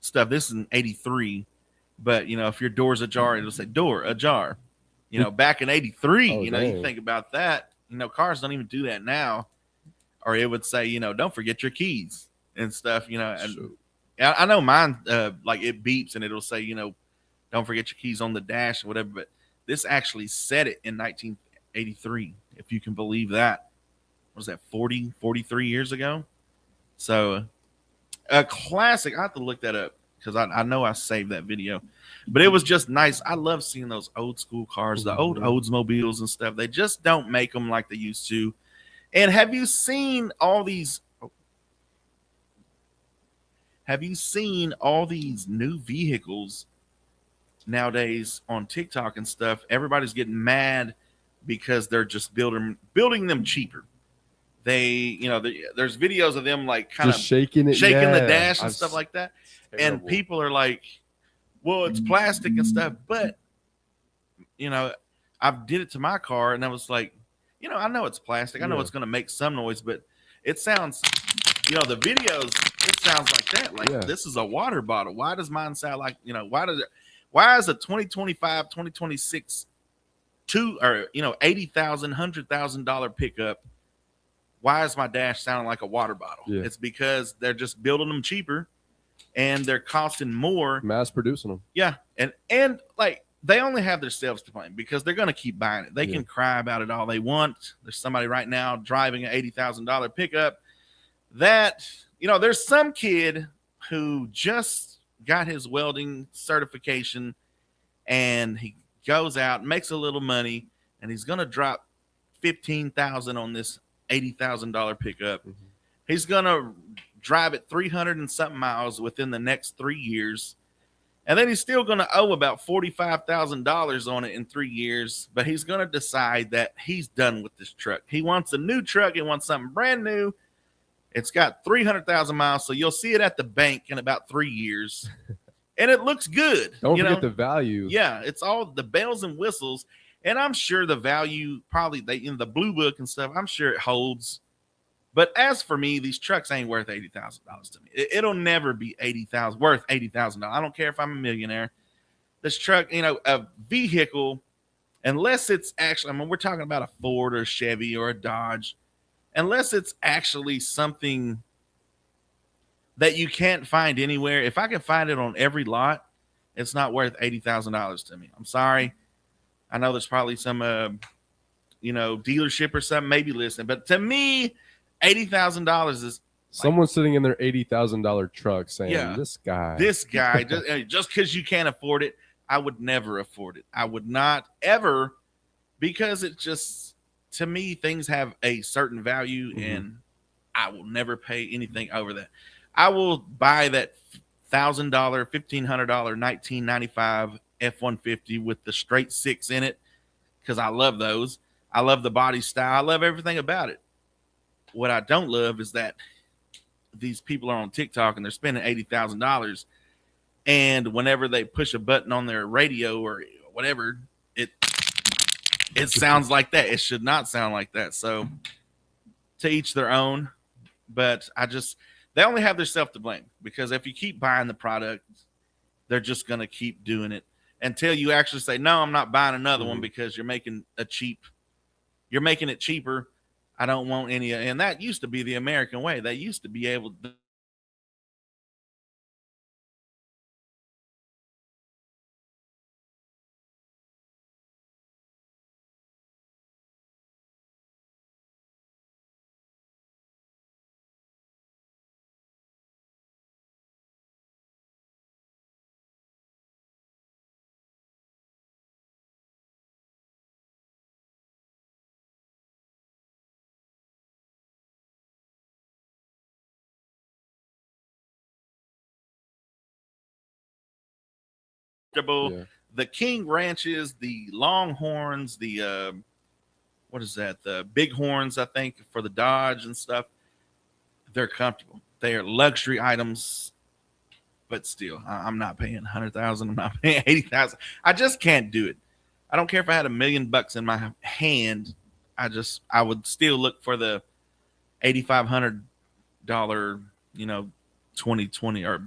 Speaker 2: stuff. This is in 83, but if your door's ajar, it'll say door ajar. Back in 83, you think about that, cars don't even do that now. Or it would say, don't forget your keys and stuff, and I know mine, it beeps and it'll say, don't forget your keys on the dash or whatever. But this actually said it in 1983, if you can believe that. What was that, 43 years ago? So a classic. I have to look that up because I know I saved that video. But it was just nice. I love seeing those old school cars, the old Oldsmobiles and stuff. They just don't make them like they used to. And have you seen all these new vehicles nowadays on TikTok and stuff? Everybody's getting mad because they're just building them cheaper. They, there's videos of them kind of shaking the dash and stuff like that. And people are like, well, it's plastic and stuff. But, I did it to my car and I was like, I know it's plastic. I know it's going to make some noise, but it sounds, the videos, it sounds like that. This is a water bottle. Why does mine sound like, why is a 2025, 2026, $80,000, $100,000 pickup? Why is my dash sounding like a water bottle? Yeah. It's because they're just building them cheaper and they're costing more.
Speaker 1: Mass producing them.
Speaker 2: Yeah. And they only have themselves to blame because they're going to keep buying it. They can cry about it all they want. There's somebody right now driving an $80,000 pickup that, there's some kid who just got his welding certification and he goes out, makes a little money, and he's going to drop $15,000 on this $80,000 pickup. Mm-hmm. He's going to drive it 300 and something miles within the next 3 years. And then he's still going to owe about $45,000 on it in 3 years, but he's going to decide that he's done with this truck. He wants a new truck. He wants something brand new. It's got 300,000 miles, so you'll see it at the bank in about 3 years. And it looks good.
Speaker 1: Don't forget the value.
Speaker 2: Yeah, it's all the bells and whistles. And I'm sure the value, probably in the blue book and stuff, I'm sure it holds. But as for me, these trucks ain't worth $80,000 to me. It'll never be worth $80,000. I don't care if I'm a millionaire. This truck, a vehicle, unless it's actually, we're talking about a Ford or a Chevy or a Dodge, unless it's actually something that you can't find anywhere. If I can find it on every lot, it's not worth $80,000 to me. I'm sorry. I know there's probably some, dealership or something maybe listening, but to me, $80,000 is
Speaker 1: someone sitting in their $80,000 truck saying, this guy,
Speaker 2: just because you can't afford it, I would never afford it. I would not ever, because it just, to me, things have a certain value and I will never pay anything over that. I will buy that $1,000, $1,500, 1995 F-150 with the straight six in it because I love those. I love the body style. I love everything about it. What I don't love is that these people are on TikTok and they're spending $80,000, and whenever they push a button on their radio or whatever, it sounds like that. It should not sound like that. So to each their own. But they only have themselves to blame, because if you keep buying the product, they're just going to keep doing it until you actually say, no, I'm not buying another one because you're making it cheaper. I don't want any. And that used to be the American way. They used to be able to
Speaker 1: Yeah.
Speaker 2: the King Ranches, the Longhorns, the what is that? The Bighorns, I think, for the Dodge and stuff. They're comfortable. They are luxury items, but still, I'm not paying 100,000. I'm not paying 80,000. I just can't do it. I don't care if I had $1 million in my hand. I would still look for the $8,500, 2020 or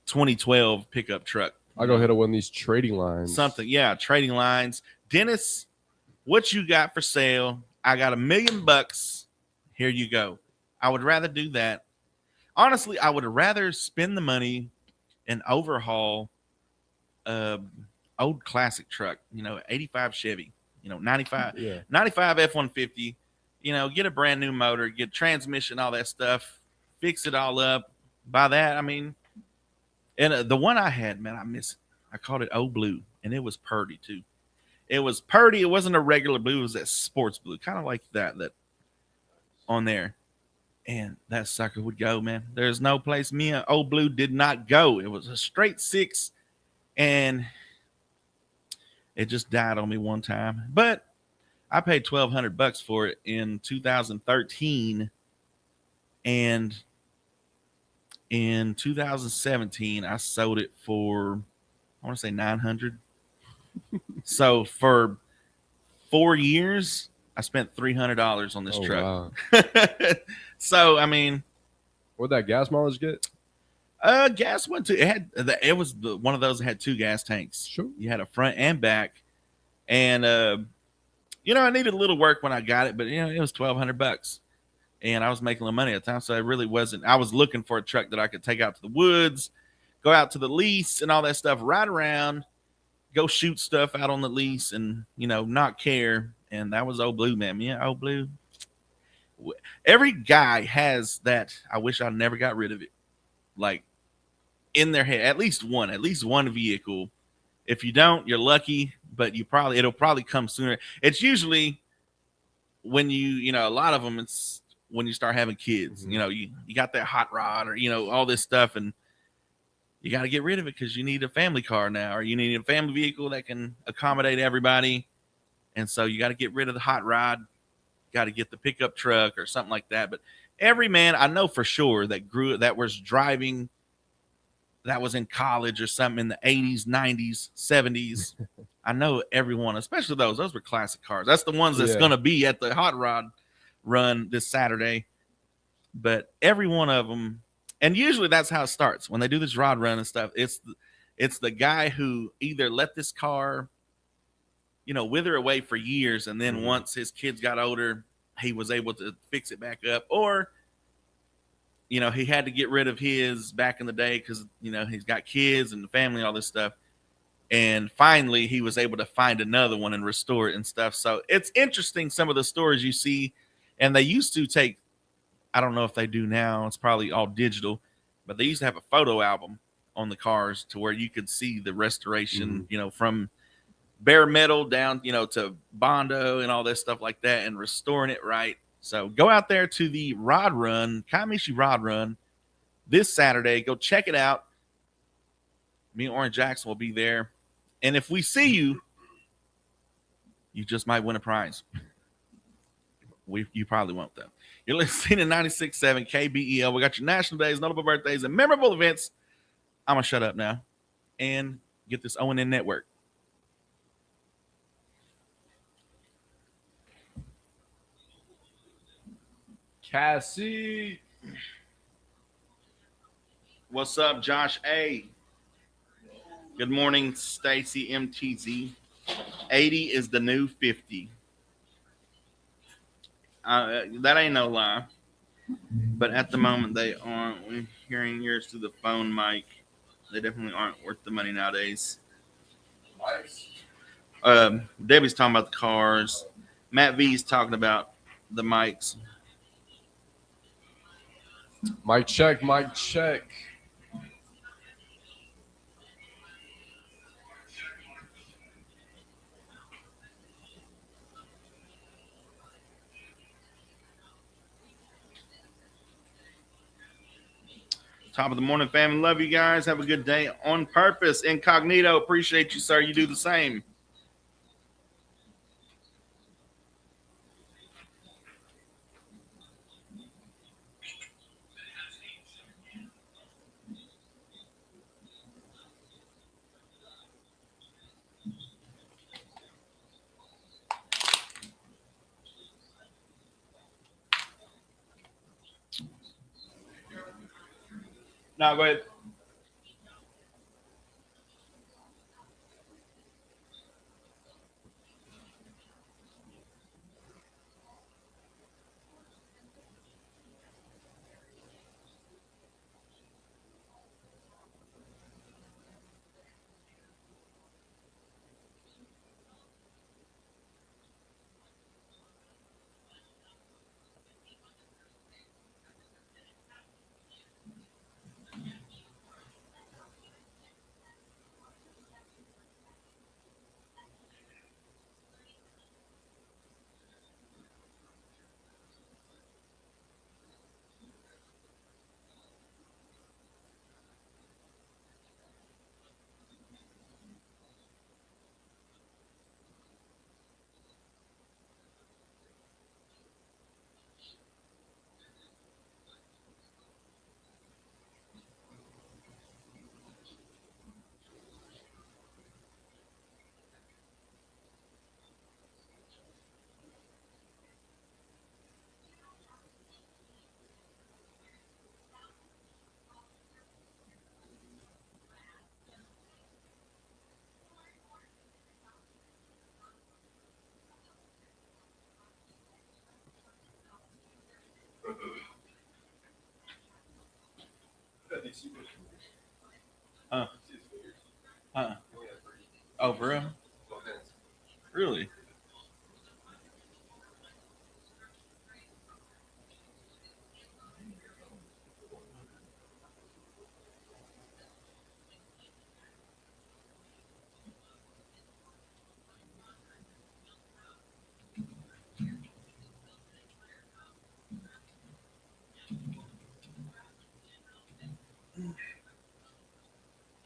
Speaker 2: 2012 pickup truck.
Speaker 1: I'll go ahead and win these trading lines.
Speaker 2: Something, yeah, trading lines. Dennis, what you got for sale? I got $1 million. Here you go. I would rather do that. Honestly, I would rather spend the money and overhaul old classic truck, 85 Chevy, 95,
Speaker 1: Yeah.
Speaker 2: 95 F-150, get a brand new motor, get transmission, all that stuff, fix it all up. By that, I mean, and the one I had, man, I miss it. I called it Old Blue, and it was purdy too. It was purdy. It wasn't a regular blue. It was that sports blue, kind of like that on there. And that sucker would go, man. There's no place me and Old Blue did not go. It was a straight 6, and it just died on me one time. But I paid $1,200 for it in 2013, and in 2017 I sold it for, I want to say $900. So for 4 years, I spent $300 on this truck.
Speaker 1: Wow.
Speaker 2: So I mean,
Speaker 1: What'd that gas mileage get?
Speaker 2: Gas went to it was one of those that had 2 gas tanks.
Speaker 1: Sure.
Speaker 2: You had a front and back, and I needed a little work when I got it, but it was $1,200, and I was making a little money at the time, so it really wasn't. I was looking for a truck that I could take out to the woods, go out to the lease, and all that stuff, ride around, go shoot stuff out on the lease, and not care. And that was Old Blue, man. Yeah, Old Blue. Every guy has that. I wish I never got rid of it. Like in their head, at least one vehicle. If you don't, you're lucky, but it'll probably come sooner. It's usually when a lot of them, it's when you start having kids.
Speaker 1: Mm-hmm.
Speaker 2: You got that hot rod or all this stuff, and you got to get rid of it because you need a family car now, or you need a family vehicle that can accommodate everybody. And so you got to get rid of the hot rod, got to get the pickup truck or something like that. But every man I know for sure that was driving, that was in college or something in the 80s, 90s, 70s. I know everyone, especially those were classic cars. That's the ones that's going to be at the hot rod run this Saturday. But every one of them, and usually that's how it starts when they do this rod run and stuff. It's the guy who either let this car wither away for years, and then once his kids got older, he was able to fix it back up, or he had to get rid of his back in the day because he's got kids and the family and all this stuff, and finally he was able to find another one and restore it and stuff. So it's interesting, some of the stories you see. And they used to take, I don't know if they do now, it's probably all digital, but they used to have a photo album on the cars to where you could see the restoration, from bare metal down, to Bondo and all this stuff like that, and restoring it right. So go out there to the Rod Run, Kamishi Rod Run, this Saturday. Go check it out. Me and Oran Jackson will be there. And if we see you, you just might win a prize. You probably won't, though. You're listening to 96.7 KBEL. We got your national days, notable birthdays, and memorable events. I'm going to shut up now and get this O&N network.
Speaker 1: Cassie.
Speaker 2: What's up, Josh A? Good morning, Stacy MTZ. 80 is the new 50. That ain't no lie. But at the moment, they aren't. We're hearing yours through the phone mic. They definitely aren't worth the money nowadays.
Speaker 4: Nice.
Speaker 2: Debbie's talking about the cars. Matt V's talking about the mics.
Speaker 1: Mic check, mic check.
Speaker 2: Top of the morning, family. Love you guys. Have a good day on purpose. Incognito. Appreciate you, sir. You do the same. No, go ahead. Huh? Huh? Oh, for real? Really?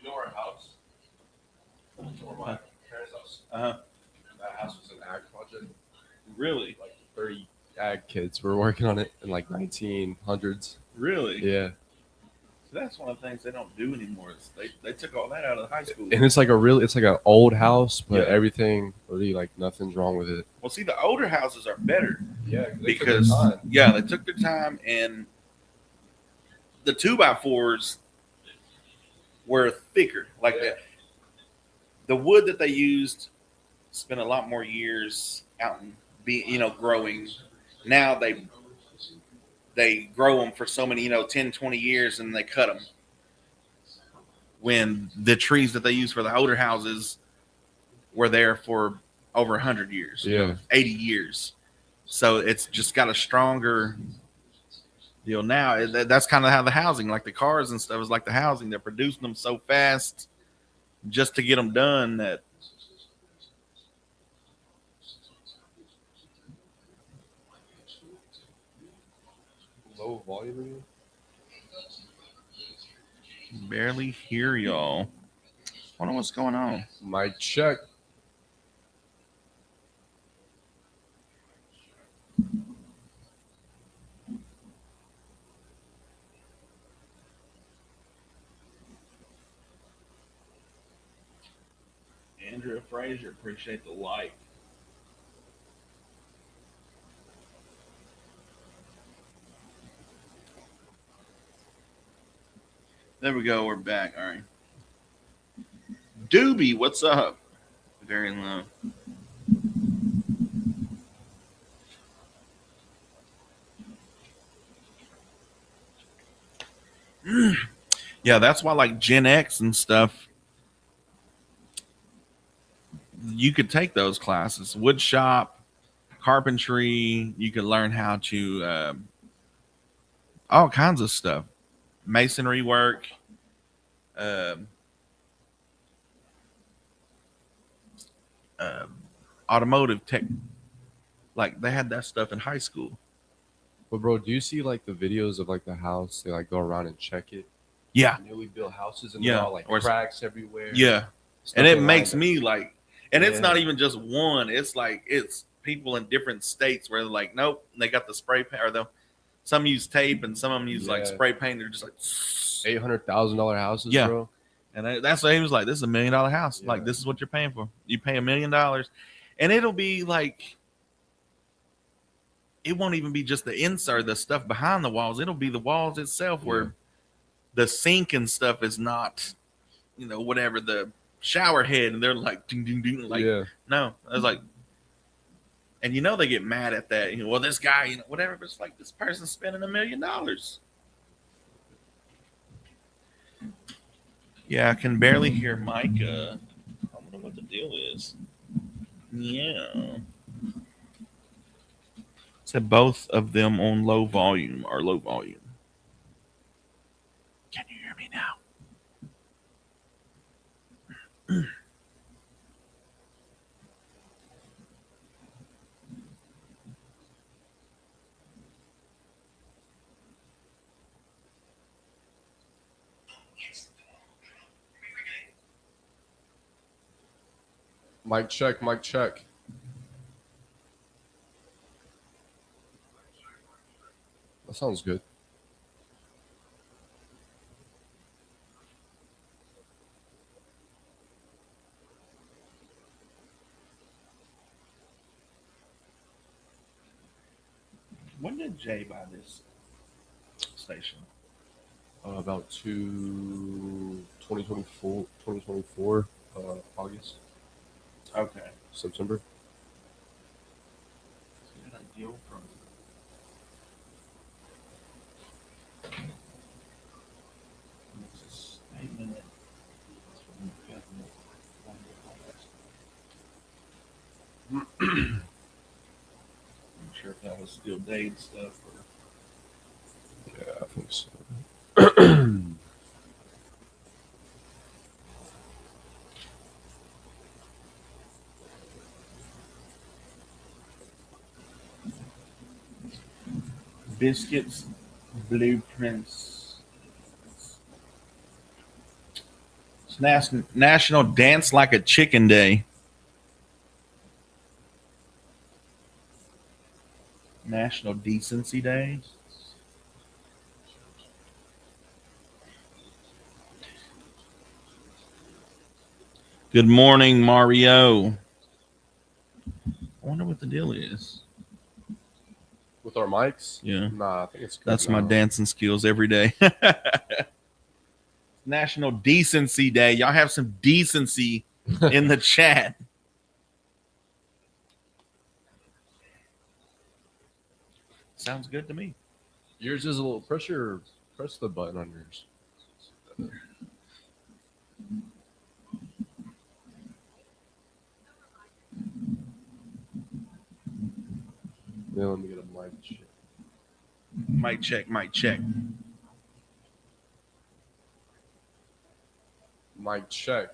Speaker 4: You know our house? Or my parents' house.
Speaker 2: Uh-huh.
Speaker 4: That house was an ag project.
Speaker 2: Really?
Speaker 1: Like 30 ag kids were working on it in like 1900s.
Speaker 2: Really?
Speaker 1: Yeah.
Speaker 2: That's one of the things they don't do anymore. Is they took all that out of the high school.
Speaker 1: And it's like an old house, but
Speaker 2: Yeah.
Speaker 1: everything really like nothing's wrong with it.
Speaker 2: Well, see, the older houses are better
Speaker 1: Yeah,
Speaker 2: because they took their time, and the 2x4s were thicker. Like the wood that they used spent a lot more years out and growing. Now they grow them for so many 10, 20 years, and they cut them. When the trees that they use for the older houses were there for over 100 years, 80 years. So it's just got a stronger deal now. That's kind of how the housing, like the cars and stuff, is like the housing. They're producing them so fast just to get them done that.
Speaker 1: Low volume.
Speaker 2: Barely hear y'all. I don't know what's going on.
Speaker 1: Mic check.
Speaker 2: Andrea Frazier, appreciate the like. There we go. We're back. All right. Doobie, what's up? Very low. Yeah, that's why like Gen X and stuff, you could take those classes. Wood shop, carpentry, you could learn how to all kinds of stuff. Masonry work. Um Automotive tech, like they had that stuff in high school.
Speaker 1: But bro, do you see like the videos of like the house? They like go around and check it.
Speaker 2: Yeah,
Speaker 1: Newly built houses and
Speaker 2: Yeah.
Speaker 1: they're all like
Speaker 2: Or-
Speaker 1: cracks everywhere.
Speaker 2: yeah,
Speaker 1: Stuff
Speaker 2: and it
Speaker 1: in
Speaker 2: makes
Speaker 1: line.
Speaker 2: me like, and it's not
Speaker 1: Yeah.
Speaker 2: even just one. It's like it's people in different states where they're like, nope, they got the spray paint, or some use tape and some of them use like
Speaker 1: Yeah.
Speaker 2: spray paint. They're just like,
Speaker 1: $800,000 houses,
Speaker 2: Yeah.
Speaker 1: bro.
Speaker 2: and that's why he was like, this is $1 million house.
Speaker 1: Yeah.
Speaker 2: Like this is what you're paying for. You pay $1 million, and it'll be like. It won't even be just the insert, the stuff behind the walls. It'll be the walls itself where the sink and stuff is not, whatever the shower head, and they're like, ding, ding, ding, like,
Speaker 1: yeah.
Speaker 2: no. I was like, and they get mad at that. Well, this guy, whatever. But it's like this person's spending $1 million. Yeah, I can barely hear Micah. I wonder what the deal is. Yeah. Said both of them on low volume or low volume. Can you hear me now?
Speaker 1: Mic check, mic check. That sounds good.
Speaker 2: When did Jay buy this station?
Speaker 1: About 2024, August,
Speaker 2: Okay.
Speaker 1: September.
Speaker 2: So you got a deal from it's a statement from the government. I'm sure if that was still dated stuff or
Speaker 1: Yeah, I think so.
Speaker 2: biscuits, blueprints. It's National Dance Like a Chicken Day. National Decency Day. Good morning, Mario. I wonder what the deal is.
Speaker 1: With our mics?
Speaker 2: Yeah.
Speaker 1: Nah, I think it's good
Speaker 2: That's my
Speaker 1: now.
Speaker 2: dancing skills every day. National Decency Day. Y'all have some decency in the chat. Sounds good to me.
Speaker 1: Yours is a little pressure. Press the button on yours. Yeah, let me get a mic check.
Speaker 2: Mic check, mic check.
Speaker 1: Mic check.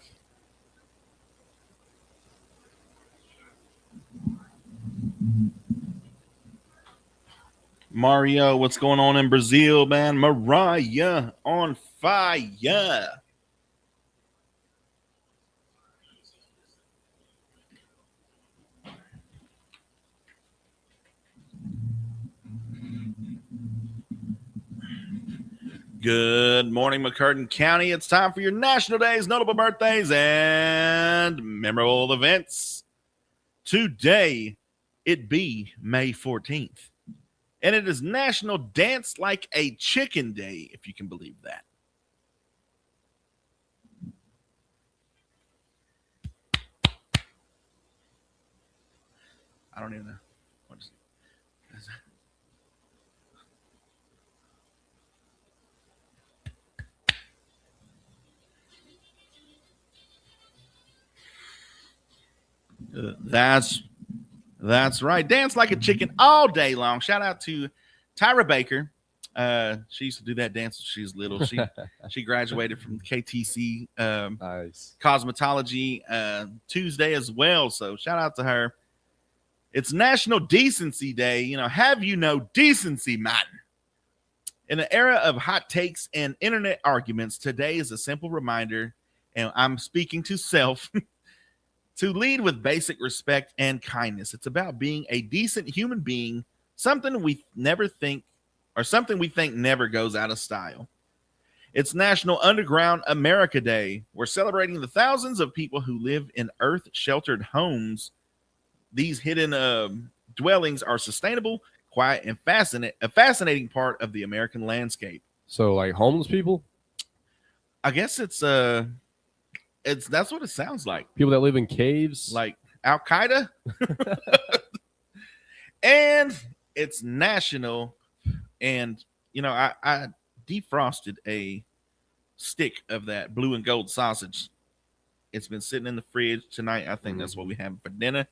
Speaker 2: Mario, what's going on in Brazil, man? Mariah on fire. Good morning, McCurtain County. It's time for your national days, notable birthdays, and memorable events. Today, it be May 14th. And it is National Dance Like a Chicken Day, if you can believe that. I don't even know. What is it? That's right. Dance like a chicken all day long. Shout out to Tyra Baker. She used to do that dance when she was little. She graduated from KTC
Speaker 1: Nice.
Speaker 2: cosmetology Tuesday as well. So shout out to her. It's National Decency Day. You know, have you no decency, man? In an era of hot takes and internet arguments, today is a simple reminder, and I'm speaking to self, to lead with basic respect and kindness. It's about being a decent human being, something we think never goes out of style. It's National Underground America Day. We're celebrating the thousands of people who live in earth-sheltered homes. These hidden dwellings are sustainable, quiet, and a fascinating part of the American landscape.
Speaker 1: So, like homeless people?
Speaker 2: I guess that's what it sounds like.
Speaker 1: People that live in caves?
Speaker 2: Like Al Qaeda. And it's national. And, you know, I defrosted a stick of that blue and gold sausage. It's been sitting in the fridge tonight. I think that's what we have for dinner.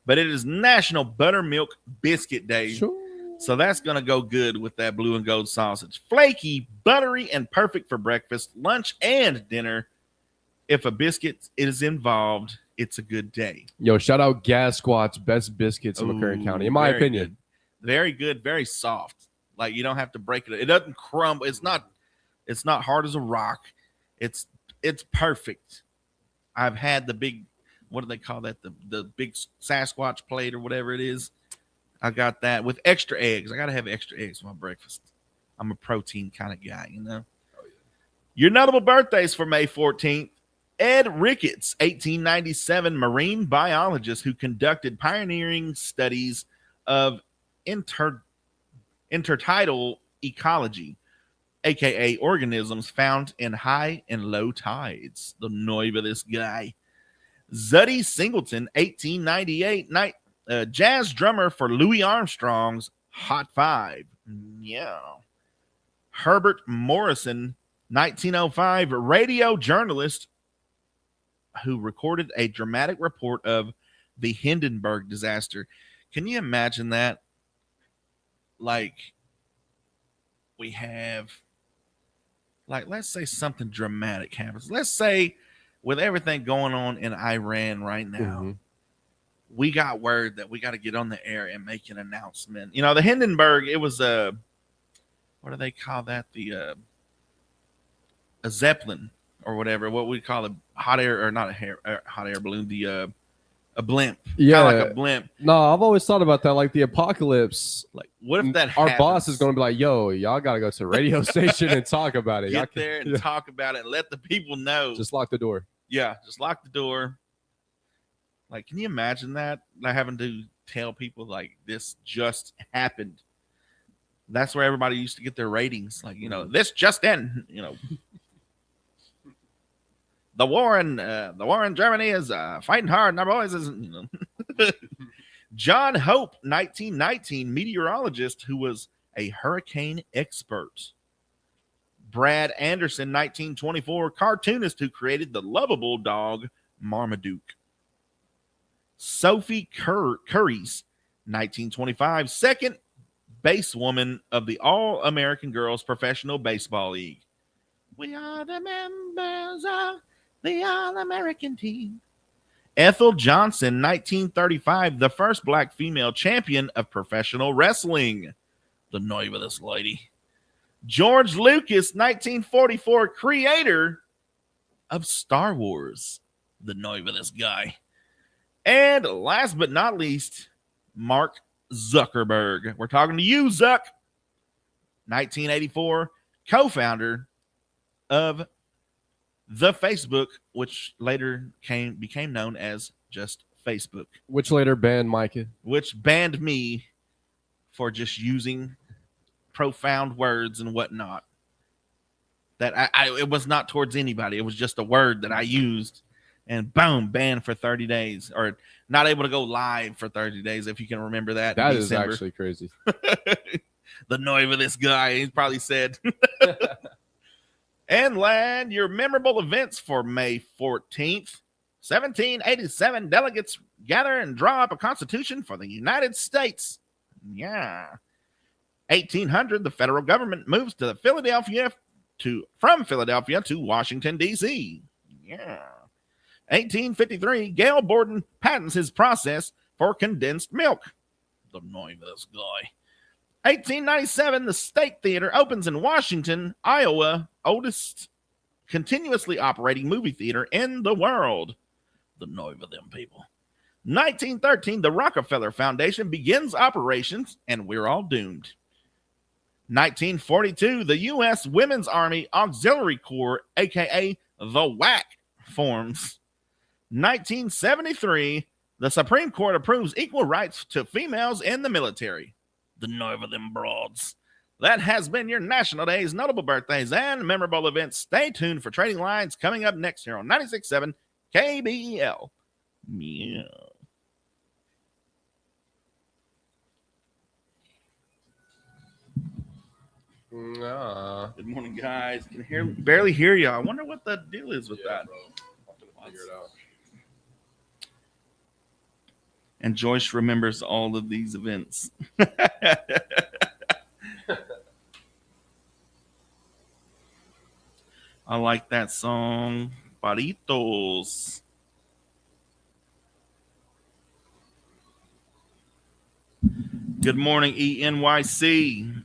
Speaker 2: But it is National Buttermilk Biscuit Day.
Speaker 1: Sure.
Speaker 2: So that's going to go good with that blue and gold sausage. Flaky, buttery, and perfect for breakfast, lunch, and dinner. If a biscuit is involved, it's a good day.
Speaker 1: Yo, shout out Gas Squat's best biscuits in McCarran County, in my opinion.
Speaker 2: Good. Very good, very soft. Like you don't have to break it. It doesn't crumble. It's not hard as a rock. It's perfect. I've had the big, what do they call that? The big Sasquatch plate or whatever it is. I got that with extra eggs. I got to have extra eggs for my breakfast. I'm a protein kind of guy, you know. Your notable birthdays for May 14th. Ed Ricketts, 1897 marine biologist who conducted pioneering studies of intertidal ecology, aka organisms found in high and low tides. The noive of this guy. Zutty Singleton, 1898, jazz drummer for Louis Armstrong's Hot Five. Yeah. Herbert Morrison, 1905, radio journalist who recorded a dramatic report of the Hindenburg disaster. Can you imagine that? Like, we have, like, let's say something dramatic happens. Let's say with everything going on in Iran right now, we got word that we got to get on the air and make an announcement. You know, the Hindenburg, it was what do they call that? A Zeppelin or whatever. What we call a hot air, or not a hot air balloon, a blimp.
Speaker 1: Yeah,
Speaker 2: kind of like a blimp.
Speaker 1: No, I've always thought about that. Like the apocalypse.
Speaker 2: Like, what if that
Speaker 1: our
Speaker 2: happens?
Speaker 1: boss is going to be like, "Yo, y'all got to go to the radio station and talk about it.
Speaker 2: Get there and talk about it and let the people know.
Speaker 1: Just lock the door."
Speaker 2: Yeah, just lock the door. Like, can you imagine that? Like having to tell people like this just happened. That's where everybody used to get their ratings. Like, you know, this just in. You know, the war in Germany is fighting hard, and our boys isn't. You know. John Hope, 1919, meteorologist who was a hurricane expert. Brad Anderson, 1924, cartoonist who created the lovable dog Marmaduke. Sophie Curries, 1925, second basewoman of the All-American Girls Professional Baseball League. We are the members of the All-American team. Ethel Johnson, 1935, the first black female champion of professional wrestling. The noive of this lady. George Lucas, 1944, creator of Star Wars. The noive of this guy. And last but not least, Mark Zuckerberg. We're talking to you, Zuck. 1984, co-founder of the Facebook, which later became known as just Facebook.
Speaker 1: Which later banned Micah.
Speaker 2: Which banned me for just using profound words and whatnot. That it was not towards anybody. It was just a word that I used. and boom, banned for 30 days, or not able to go live for 30 days, if you can remember that.
Speaker 1: That is actually crazy.
Speaker 2: The noise of this guy, he probably said. And land your memorable events for May 14th. 1787 delegates gather and draw up a constitution for the United States. Yeah. 1800, the federal government moves to from Philadelphia to Washington, D.C. Yeah. 1853, Gail Borden patents his process for condensed milk. The noise of this guy. 1897, the State Theater opens in Washington, Iowa, oldest continuously operating movie theater in the world. The noise of them people. 1913, the Rockefeller Foundation begins operations, and we're all doomed. 1942, the U.S. Women's Army Auxiliary Corps, a.k.a. the WAC, forms. 1973, the Supreme Court approves equal rights to females in the military. The noise of them broads. That has been your National Days, notable birthdays, and memorable events. Stay tuned for Trading Lines coming up next here on 96.7 KBEL. Yeah.
Speaker 1: Nah.
Speaker 2: Good morning, guys. Can barely hear you. I wonder what the deal is with that.
Speaker 1: Bro. I'm gonna figure it out.
Speaker 2: And Joyce remembers all of these events. I like that song, Paritos. Good morning, ENYC.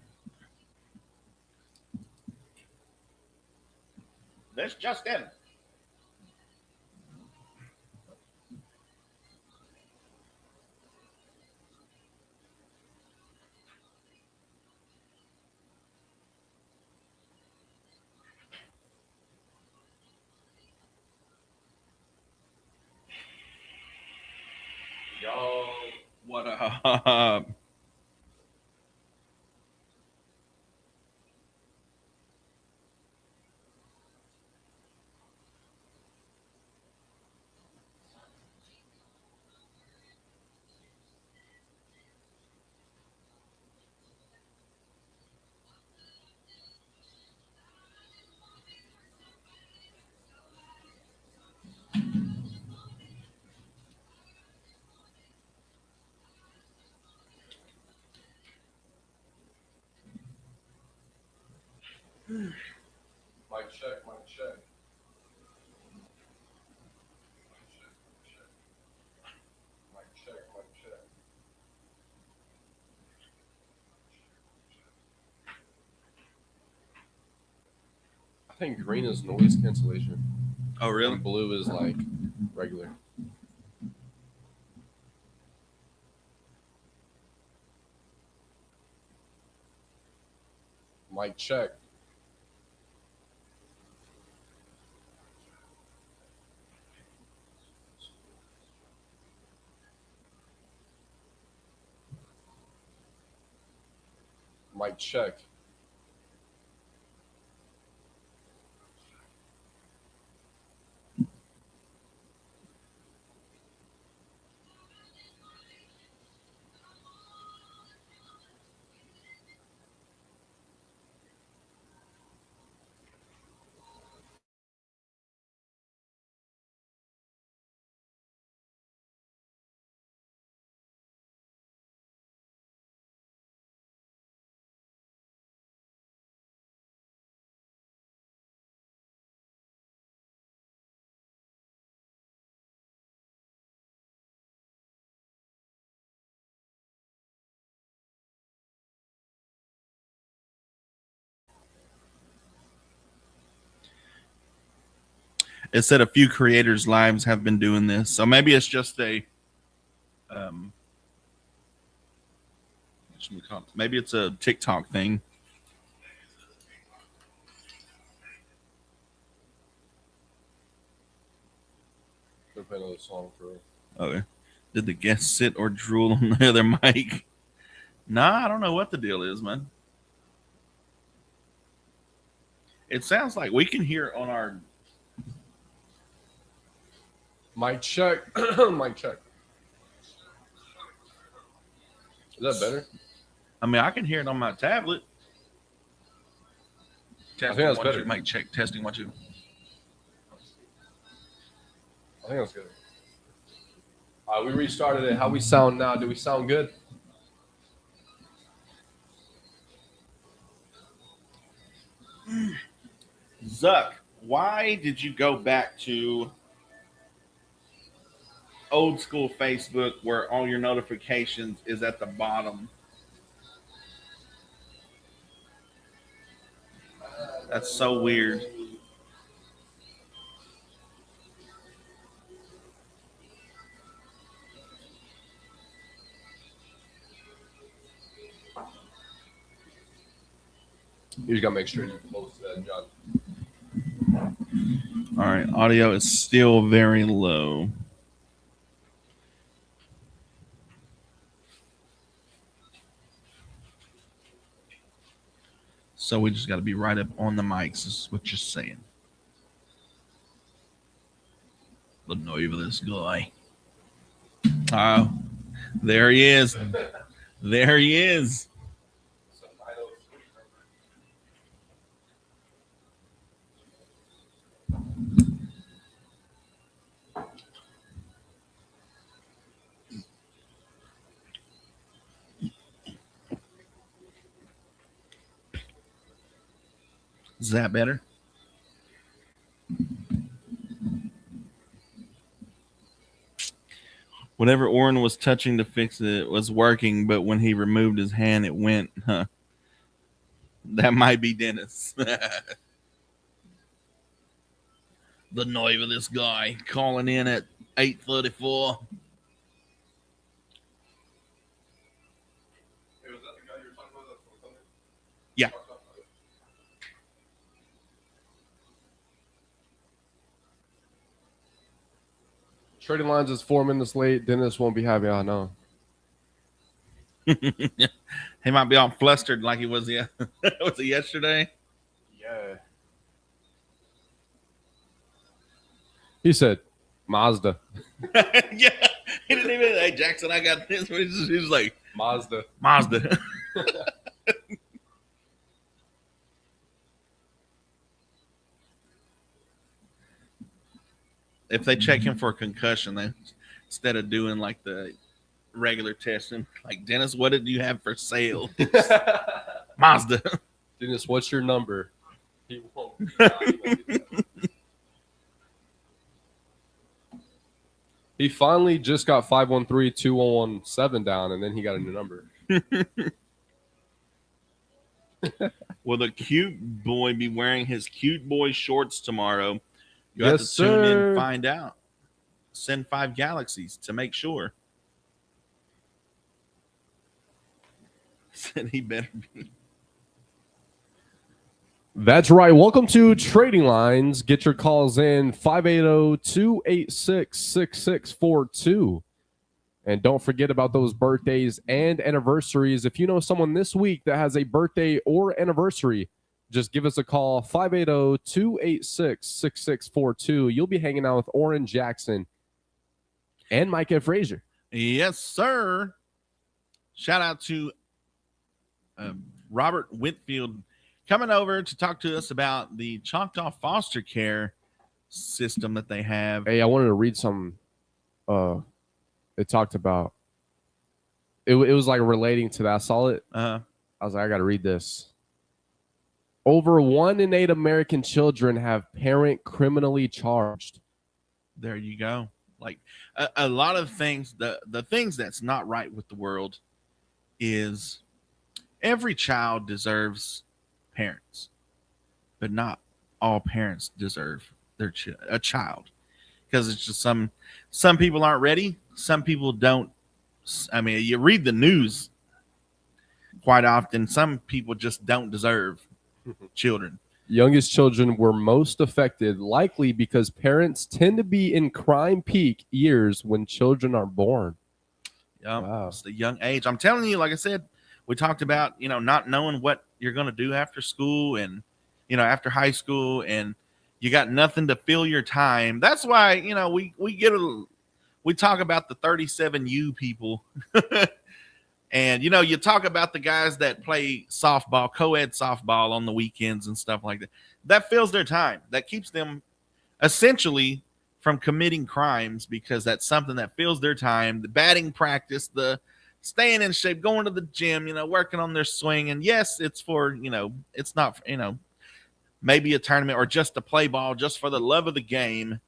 Speaker 2: This just in. Yo, what up?
Speaker 1: Mic check, mic check. Mic check, mic check. I think green is noise cancellation.
Speaker 2: Oh, really?
Speaker 1: And blue is like regular. Mic check. Mic check.
Speaker 2: It said a few creators' lives have been doing this, so maybe it's just maybe it's a TikTok thing.
Speaker 1: Should play another song for her.
Speaker 2: Okay. Did the guest sit or drool on the other mic? Nah, I don't know what the deal is, man. It sounds like we can hear on our
Speaker 1: Mic check. Mic check. Is that better?
Speaker 2: I mean, I can hear it on my tablet. Testing,
Speaker 1: that's
Speaker 2: one,
Speaker 1: better.
Speaker 2: two. Mic check. Testing, 1, 2.
Speaker 1: I think that's good. All right, we restarted it. How we sound now? Do we sound good?
Speaker 2: Zuck, why did you go back to old school Facebook where all your notifications is at the bottom? That's so weird.
Speaker 1: You just gotta make sure you're close to that, John.
Speaker 2: All right, audio is still very low. So we just got to be right up on the mics, is what you're saying. The noise of this guy. Oh, there he is. There he is. Is that better? Whatever Oran was touching to fix it was working, but when he removed his hand, it went, huh? That might be Dennis. The noise of this guy calling in at 8:34. Yeah.
Speaker 1: Trading lines is 4 minutes late. Dennis won't be happy. I know.
Speaker 2: He might be all flustered like he was, was it yesterday?
Speaker 1: Yeah. He said, Mazda.
Speaker 2: Yeah. He didn't even, hey, Jackson, I got this. He was like,
Speaker 1: Mazda.
Speaker 2: If they check him for a concussion, they instead of doing like the regular testing, like, Dennis, what did you have for sale? Mazda.
Speaker 1: Dennis, what's your number? He won't. He finally just got 513-2117 down, and then he got a new number.
Speaker 2: Will the cute boy be wearing his cute boy shorts tomorrow? You
Speaker 1: Yes,
Speaker 2: have to tune in
Speaker 1: sir.
Speaker 2: and find out. Send 5 galaxies to make sure. Said he better be.
Speaker 1: That's right. Welcome to Trading Lines. Get your calls in 580-286-6642. And don't forget about those birthdays and anniversaries. If you know someone this week that has a birthday or anniversary, just give us a call, 580-286-6642. You'll be hanging out with Oran Jackson and Micah Frazier.
Speaker 2: Yes, sir. Shout out to Robert Whitfield coming over to talk to us about the Choctaw foster care system that they have.
Speaker 1: Hey, I wanted to read some. It talked about. It was like relating to that. I saw it. I was like, I got to read this. Over 1 in 8 American children have parent criminally charged.
Speaker 2: There you go. Like a lot of things, the things that's not right with the world is every child deserves parents, but not all parents deserve their a child, because it's just some people aren't ready. Some people don't. I mean, you read the news quite often. Some people just don't deserve children.
Speaker 1: Youngest children were most affected, likely because parents tend to be in crime peak years when children are born.
Speaker 2: Yeah,
Speaker 1: Wow.
Speaker 2: It's the young age. I'm telling you, like I said, we talked about, not knowing what you're going to do after school and, after high school. And, You got nothing to fill your time. That's why, we talk about the 37U people. And, you talk about the guys that play softball, co-ed softball on the weekends and stuff like that. That fills their time. That keeps them essentially from committing crimes because that's something that fills their time. The batting practice, the staying in shape, going to the gym, working on their swing. And yes, it's for, it's not, maybe a tournament or just to play ball just for the love of the game.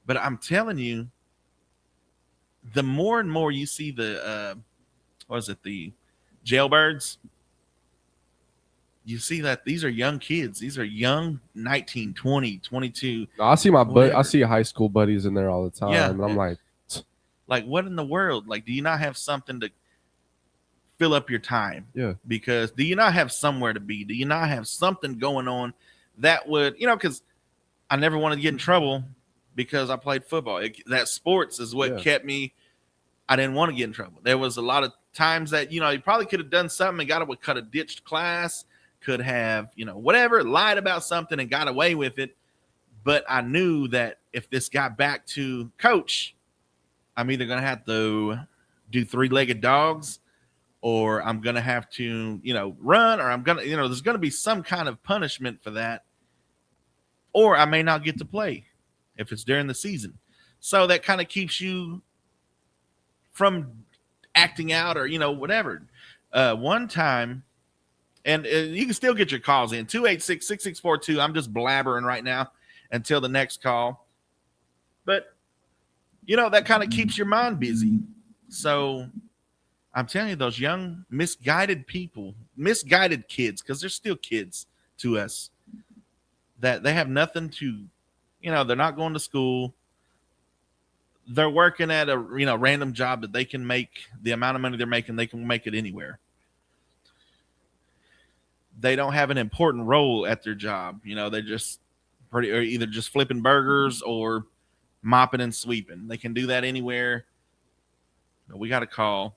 Speaker 2: But I'm telling you, the more and more you see the, the jailbirds, you see that these are young kids. These are young 19, 20, 22.
Speaker 1: No, I see I see high school buddies in there all the time. Yeah, and I'm
Speaker 2: like, what in the world? Like, do you not have something to fill up your time?
Speaker 1: Yeah.
Speaker 2: Because do you not have somewhere to be? Do you not have something going on that would, because I never wanted to get in trouble because I played football. That sports is what kept me. I didn't want to get in trouble. There was a lot of times that, you probably could have done something and cut a ditched class, could have, whatever, lied about something and got away with it. But I knew that if this got back to coach, I'm either going to have to do three-legged dogs, or I'm going to have to, run, or I'm going to, there's going to be some kind of punishment for that. Or I may not get to play if it's during the season. So that kind of keeps you from acting out or, whatever. One time, and you can still get your calls in, 286-6642. I'm just blabbering right now until the next call. But, that kind of keeps your mind busy. So I'm telling you, those young, misguided kids, because they're still kids to us, that they have nothing to, they're not going to school. They're working at a, random job that they can make the amount of money they're making. They can make it anywhere. They don't have an important role at their job. They're just or either just flipping burgers or mopping and sweeping. They can do that anywhere. But we got a call.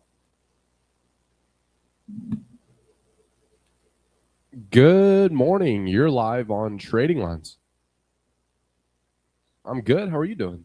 Speaker 1: Good morning. You're live on Trading Lines. I'm good. How are you doing?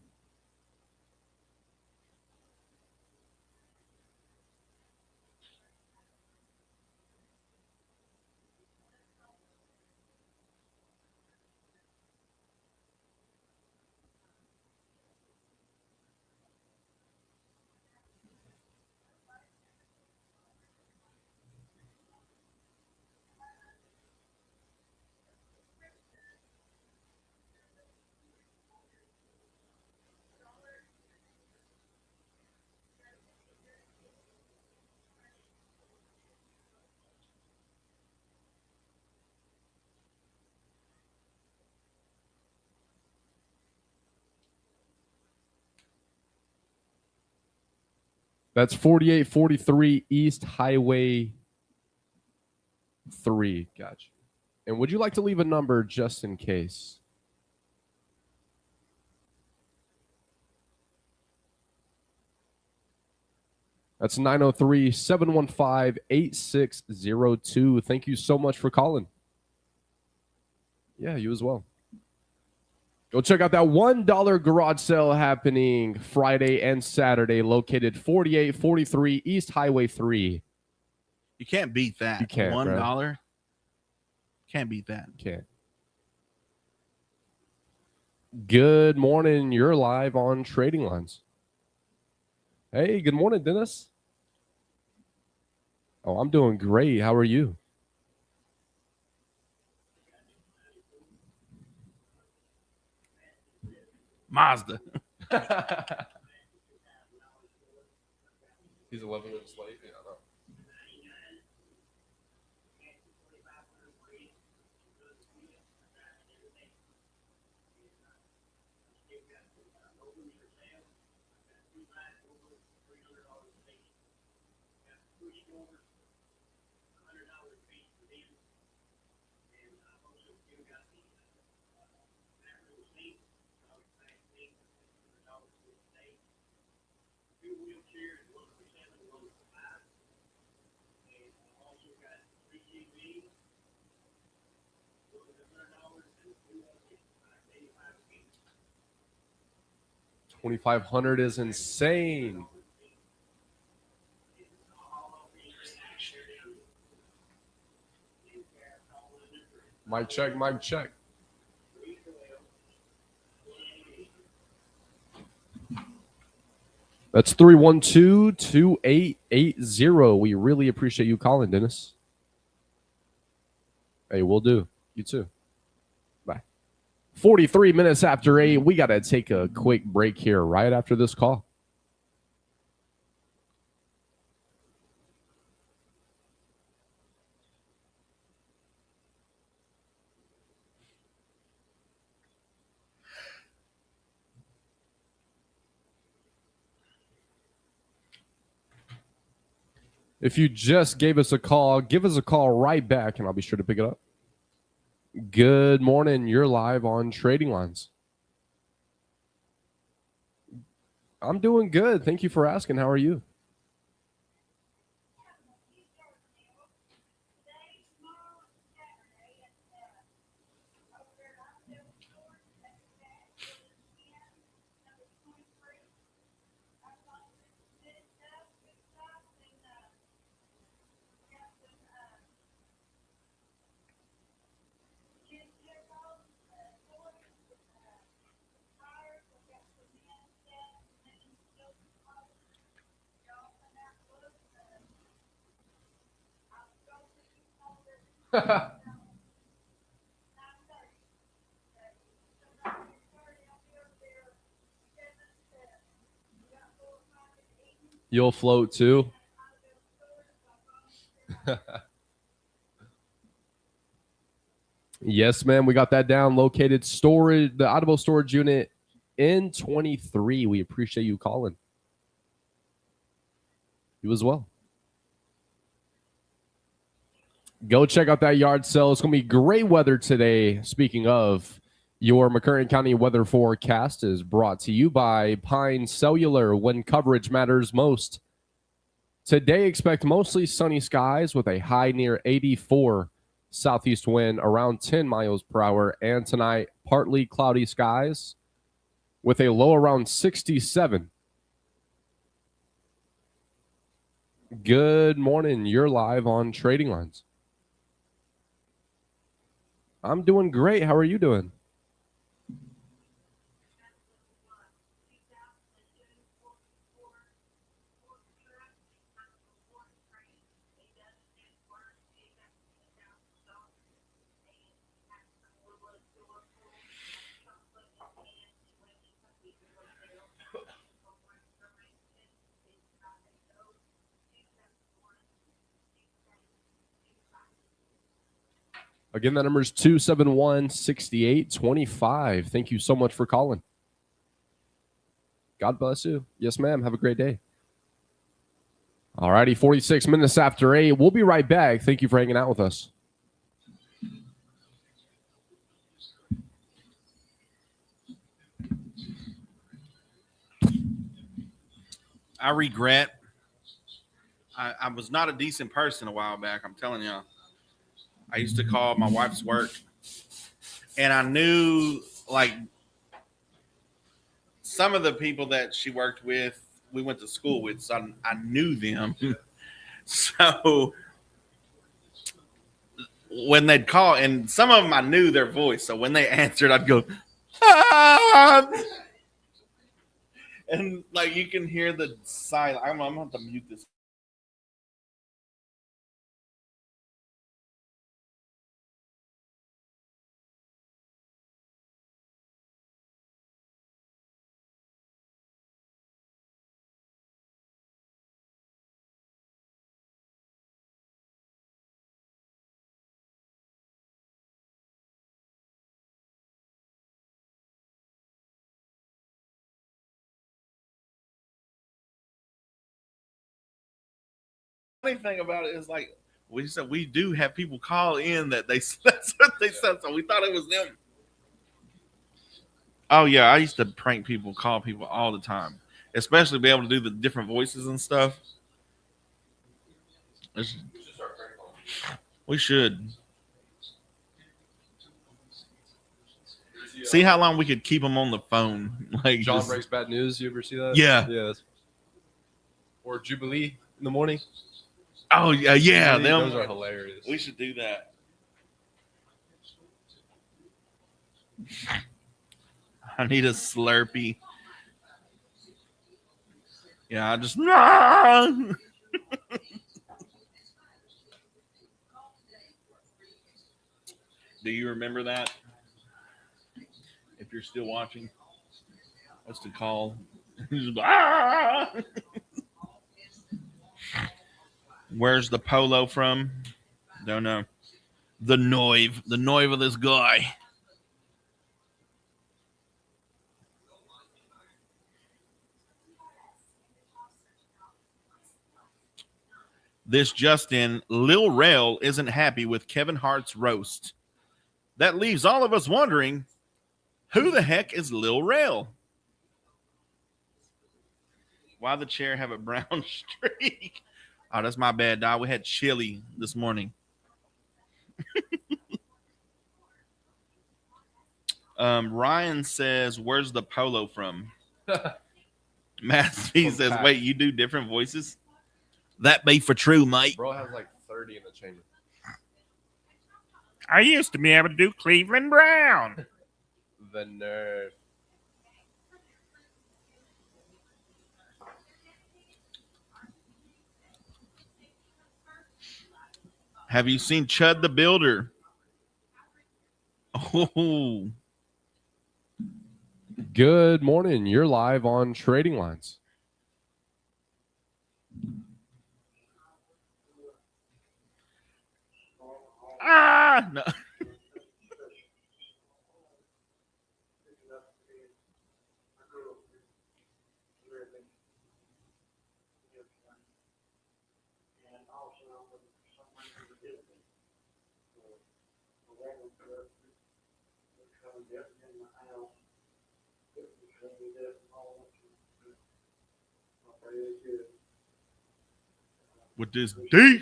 Speaker 1: That's 4843 East Highway 3. Gotcha. And would you like to leave a number just in case? That's 903-715-8602. Thank you so much for calling. Yeah, you as well. Go check out that $1 garage sale happening Friday and Saturday, located 4843 East Highway 3.
Speaker 2: You can't beat that.
Speaker 1: You can't,
Speaker 2: $1.
Speaker 1: Bro.
Speaker 2: Can't beat that.
Speaker 1: Can't. Good morning. You're live on Trading Lines. Hey, good morning, Dennis. Oh, I'm doing great. How are you?
Speaker 2: Mazda.
Speaker 1: He's 11 minutes late. Yeah, I know. $2,500 is insane. Mic check, mic check. That's 312-2880. We really appreciate you calling, Dennis. Hey, we'll do. You too. Bye. 43 minutes after 8. We got to take a quick break here right after this call. If you just gave us a call, give us a call right back, and I'll be sure to pick it up. Good morning. You're live on Trading Lines. I'm doing good. Thank you for asking. How are you? You'll float too. Yes, ma'am. We got that down. Located storage, the audible storage unit in 23. We appreciate you calling. You as well. Go check out that yard sale. It's going to be great weather today. Speaking of, your McCurtain County weather forecast is brought to you by Pine Cellular, when coverage matters most. Today, expect mostly sunny skies with a high near 84, southeast wind around 10 miles per hour. And tonight, partly cloudy skies with a low around 67. Good morning. You're live on Trading Lines. I'm doing great. How are you doing? Again, that number is 271-6825. Thank you so much for calling. God bless you. Yes, ma'am. Have a great day. All righty, 46 minutes after 8. We'll be right back. Thank you for hanging out with us.
Speaker 2: I regret. I was not a decent person a while back. I'm telling you. I used to call my wife's work, and I knew, like, some of the people that she worked with, we went to school with, so I knew them. So when they'd call, and some of them I knew their voice, so when they answered, I'd go, ah! And like you can hear the silence. I'm gonna have to mute this. Funny thing about it is, like we said, we do have people call in that that's what they said, so we thought it was them. Oh yeah, I used to prank people, call people all the time, especially be able to do the different voices and stuff. We should. See how long we could keep them on the phone. Like
Speaker 1: John
Speaker 2: just,
Speaker 1: Breaks Bad News. You ever see that?
Speaker 2: Yeah.
Speaker 1: Yeah. Or Jubilee in the morning.
Speaker 2: oh yeah, yeah.
Speaker 1: Those
Speaker 2: Them,
Speaker 1: are hilarious.
Speaker 2: we should do that. I need a Slurpee. Yeah, I just no. Do you remember that? If you're still watching, what's the call? Where's the polo from? Don't know. The noive of this guy. This Justin, Lil Rel isn't happy with Kevin Hart's roast. That leaves all of us wondering, who the heck is Lil Rel? Why the chair have a brown streak? Oh, that's my bad, dog. We had chili this morning. Ryan says, where's the polo from? Matt C says, wait, you do different voices? That be for true, mate.
Speaker 1: Bro has like 30 in the chamber.
Speaker 2: I used to be able to do Cleveland Brown.
Speaker 1: The nerve.
Speaker 2: Have you seen Chud the Builder? Oh.
Speaker 1: Good morning. You're live on Trading Lines.
Speaker 2: Ah, no. With this D.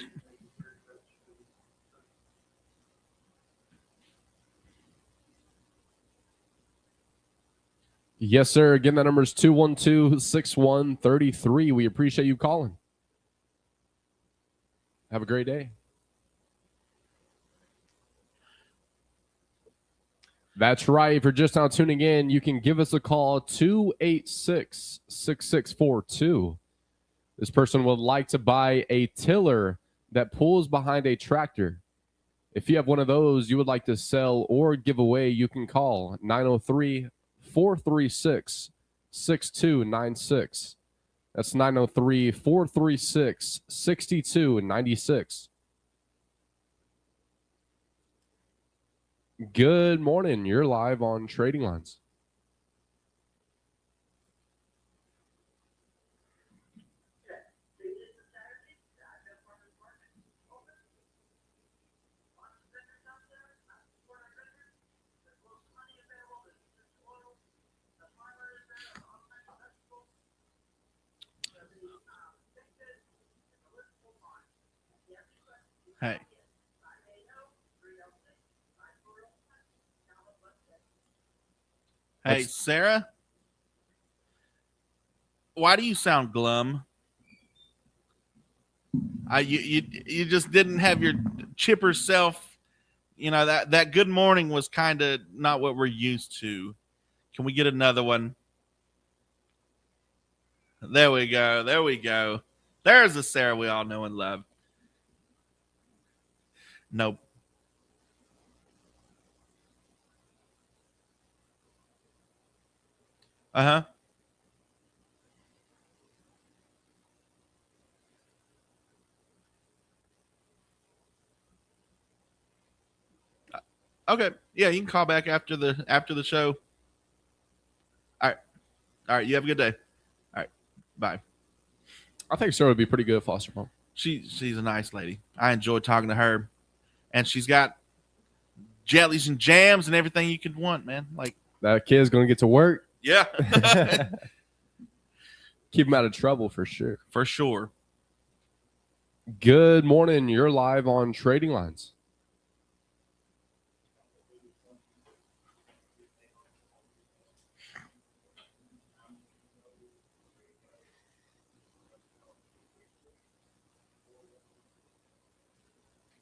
Speaker 1: Yes, sir. Again, that number is 212-6133. We appreciate you calling. Have a great day. That's right. If you're just now tuning in, you can give us a call, 286-6642. This person would like to buy a tiller that pulls behind a tractor. If you have one of those you would like to sell or give away, you can call 903-436-6296. That's 903-436-6296. Good morning. You're live on Trading Lines.
Speaker 2: Hey. Hey, Sarah? Why do you sound glum? You just didn't have your chipper self. You know, that good morning was kind of not what we're used to. Can we get another one? There we go. There we go. There's the Sarah we all know and love. Nope. Uh-huh. Okay. Yeah, you can call back after the show. All right. All right. You have a good day. All right. Bye.
Speaker 1: I think Sarah would be pretty good at foster home.
Speaker 2: She's a nice lady. I enjoy talking to her. And she's got jellies and jams and everything you could want, man. Like
Speaker 1: that kid's going to get to work.
Speaker 2: Yeah.
Speaker 1: Keep him out of trouble for sure.
Speaker 2: For sure.
Speaker 1: Good morning. You're live on Trading Lines.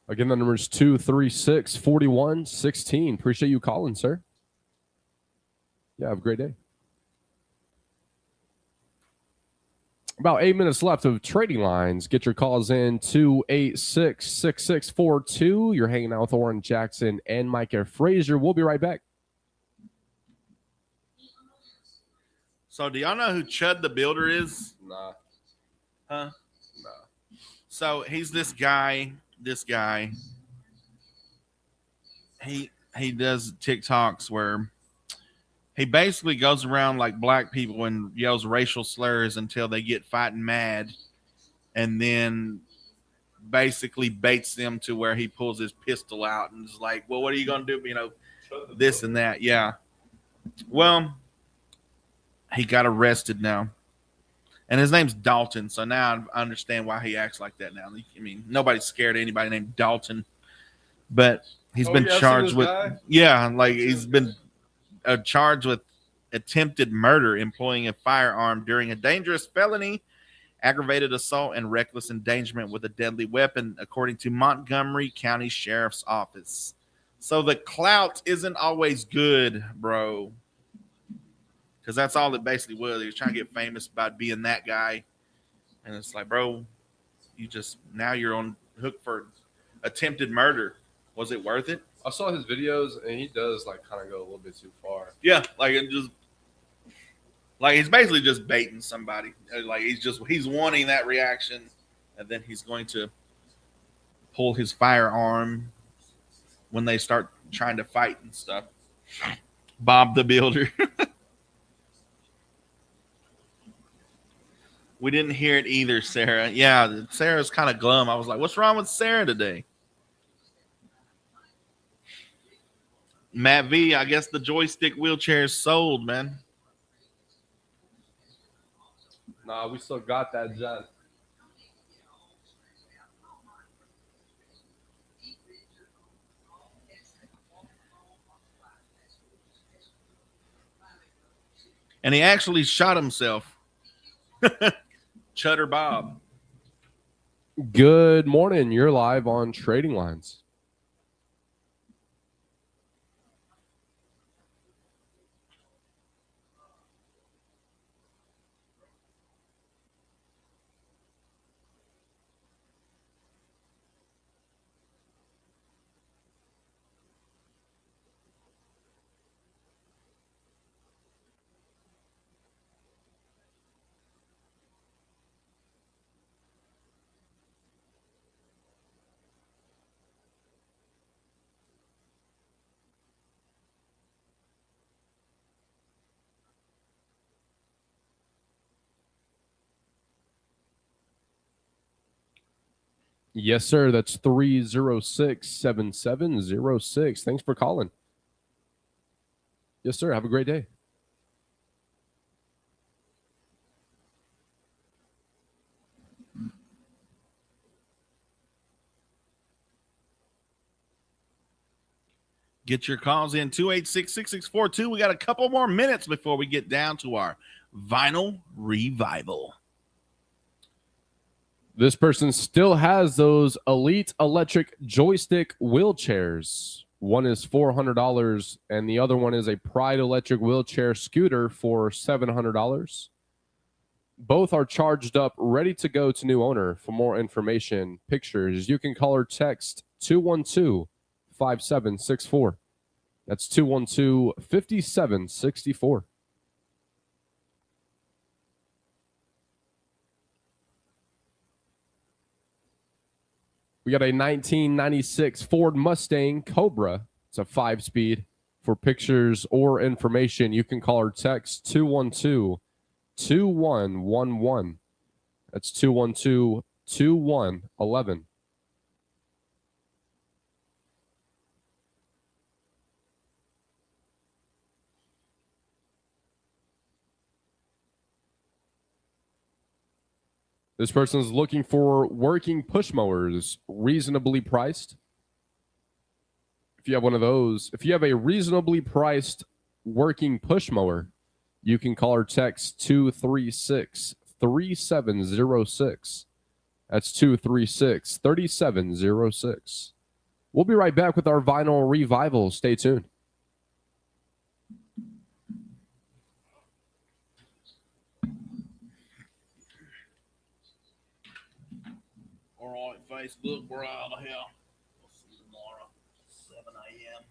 Speaker 1: Again, the number is 236-4116. Appreciate you calling, sir. Yeah, have a great day. About 8 minutes left of trading lines. Get your calls in 286-6642. You're hanging out with Oran Jackson and Micah Frazier. We'll be right back.
Speaker 2: So do y'all know who Chud the Builder is?
Speaker 1: Nah.
Speaker 2: Huh? Nah. So he's this guy. He does TikToks where he basically goes around like black people and yells racial slurs until they get fighting mad, and then basically baits them to where he pulls his pistol out and is like, well, what are you going to do? You know, this and that. Yeah. Well, he got arrested now. And his name's Dalton, so now I understand why he acts like that now. I mean, nobody's scared of anybody named Dalton, but he's been charged with, he's been charged with attempted murder, employing a firearm during a dangerous felony, aggravated assault, and reckless endangerment with a deadly weapon, according to Montgomery County Sheriff's Office. So the clout isn't always good, bro. Because that's all it basically was. He was trying to get famous by being that guy. And it's like, bro, now you're on hook for attempted murder. Was it worth it?
Speaker 1: I saw his videos, and he does like kind of go a little bit too far.
Speaker 2: Yeah, he's basically just baiting somebody. Like he's wanting that reaction, and then he's going to pull his firearm when they start trying to fight and stuff. Bob the Builder. We didn't hear it either, Sarah. Yeah, Sarah's kind of glum. I was like, what's wrong with Sarah today? Matt V, I guess the joystick wheelchair is sold, man.
Speaker 1: Nah, we still got that, John.
Speaker 2: And he actually shot himself. Chutter Bob.
Speaker 1: Good morning. You're live on Trading Lines. Yes, sir. That's 306-7706. Thanks for calling. Yes, sir. Have a great day.
Speaker 2: Get your calls in 286-6642. We got a couple more minutes before we get down to our vinyl revival.
Speaker 1: This person still has those Elite electric joystick wheelchairs. One is $400, and the other one is a Pride electric wheelchair scooter for $700. Both are charged up, ready to go to new owner. For more information, pictures, you can call or text 212-5764. That's 212-5764. We got a 1996 Ford Mustang Cobra. It's a 5-speed. For pictures or information, you can call or text 212-2111. That's 212-2111. This person is looking for working push mowers, reasonably priced. If you have one of those, if you have a reasonably priced working push mower, you can call or text 236-3706. That's 236-3706. We'll be right back with our vinyl revival. Stay tuned.
Speaker 2: All right, Facebook, we're out of here. We'll see you tomorrow, 7 a.m.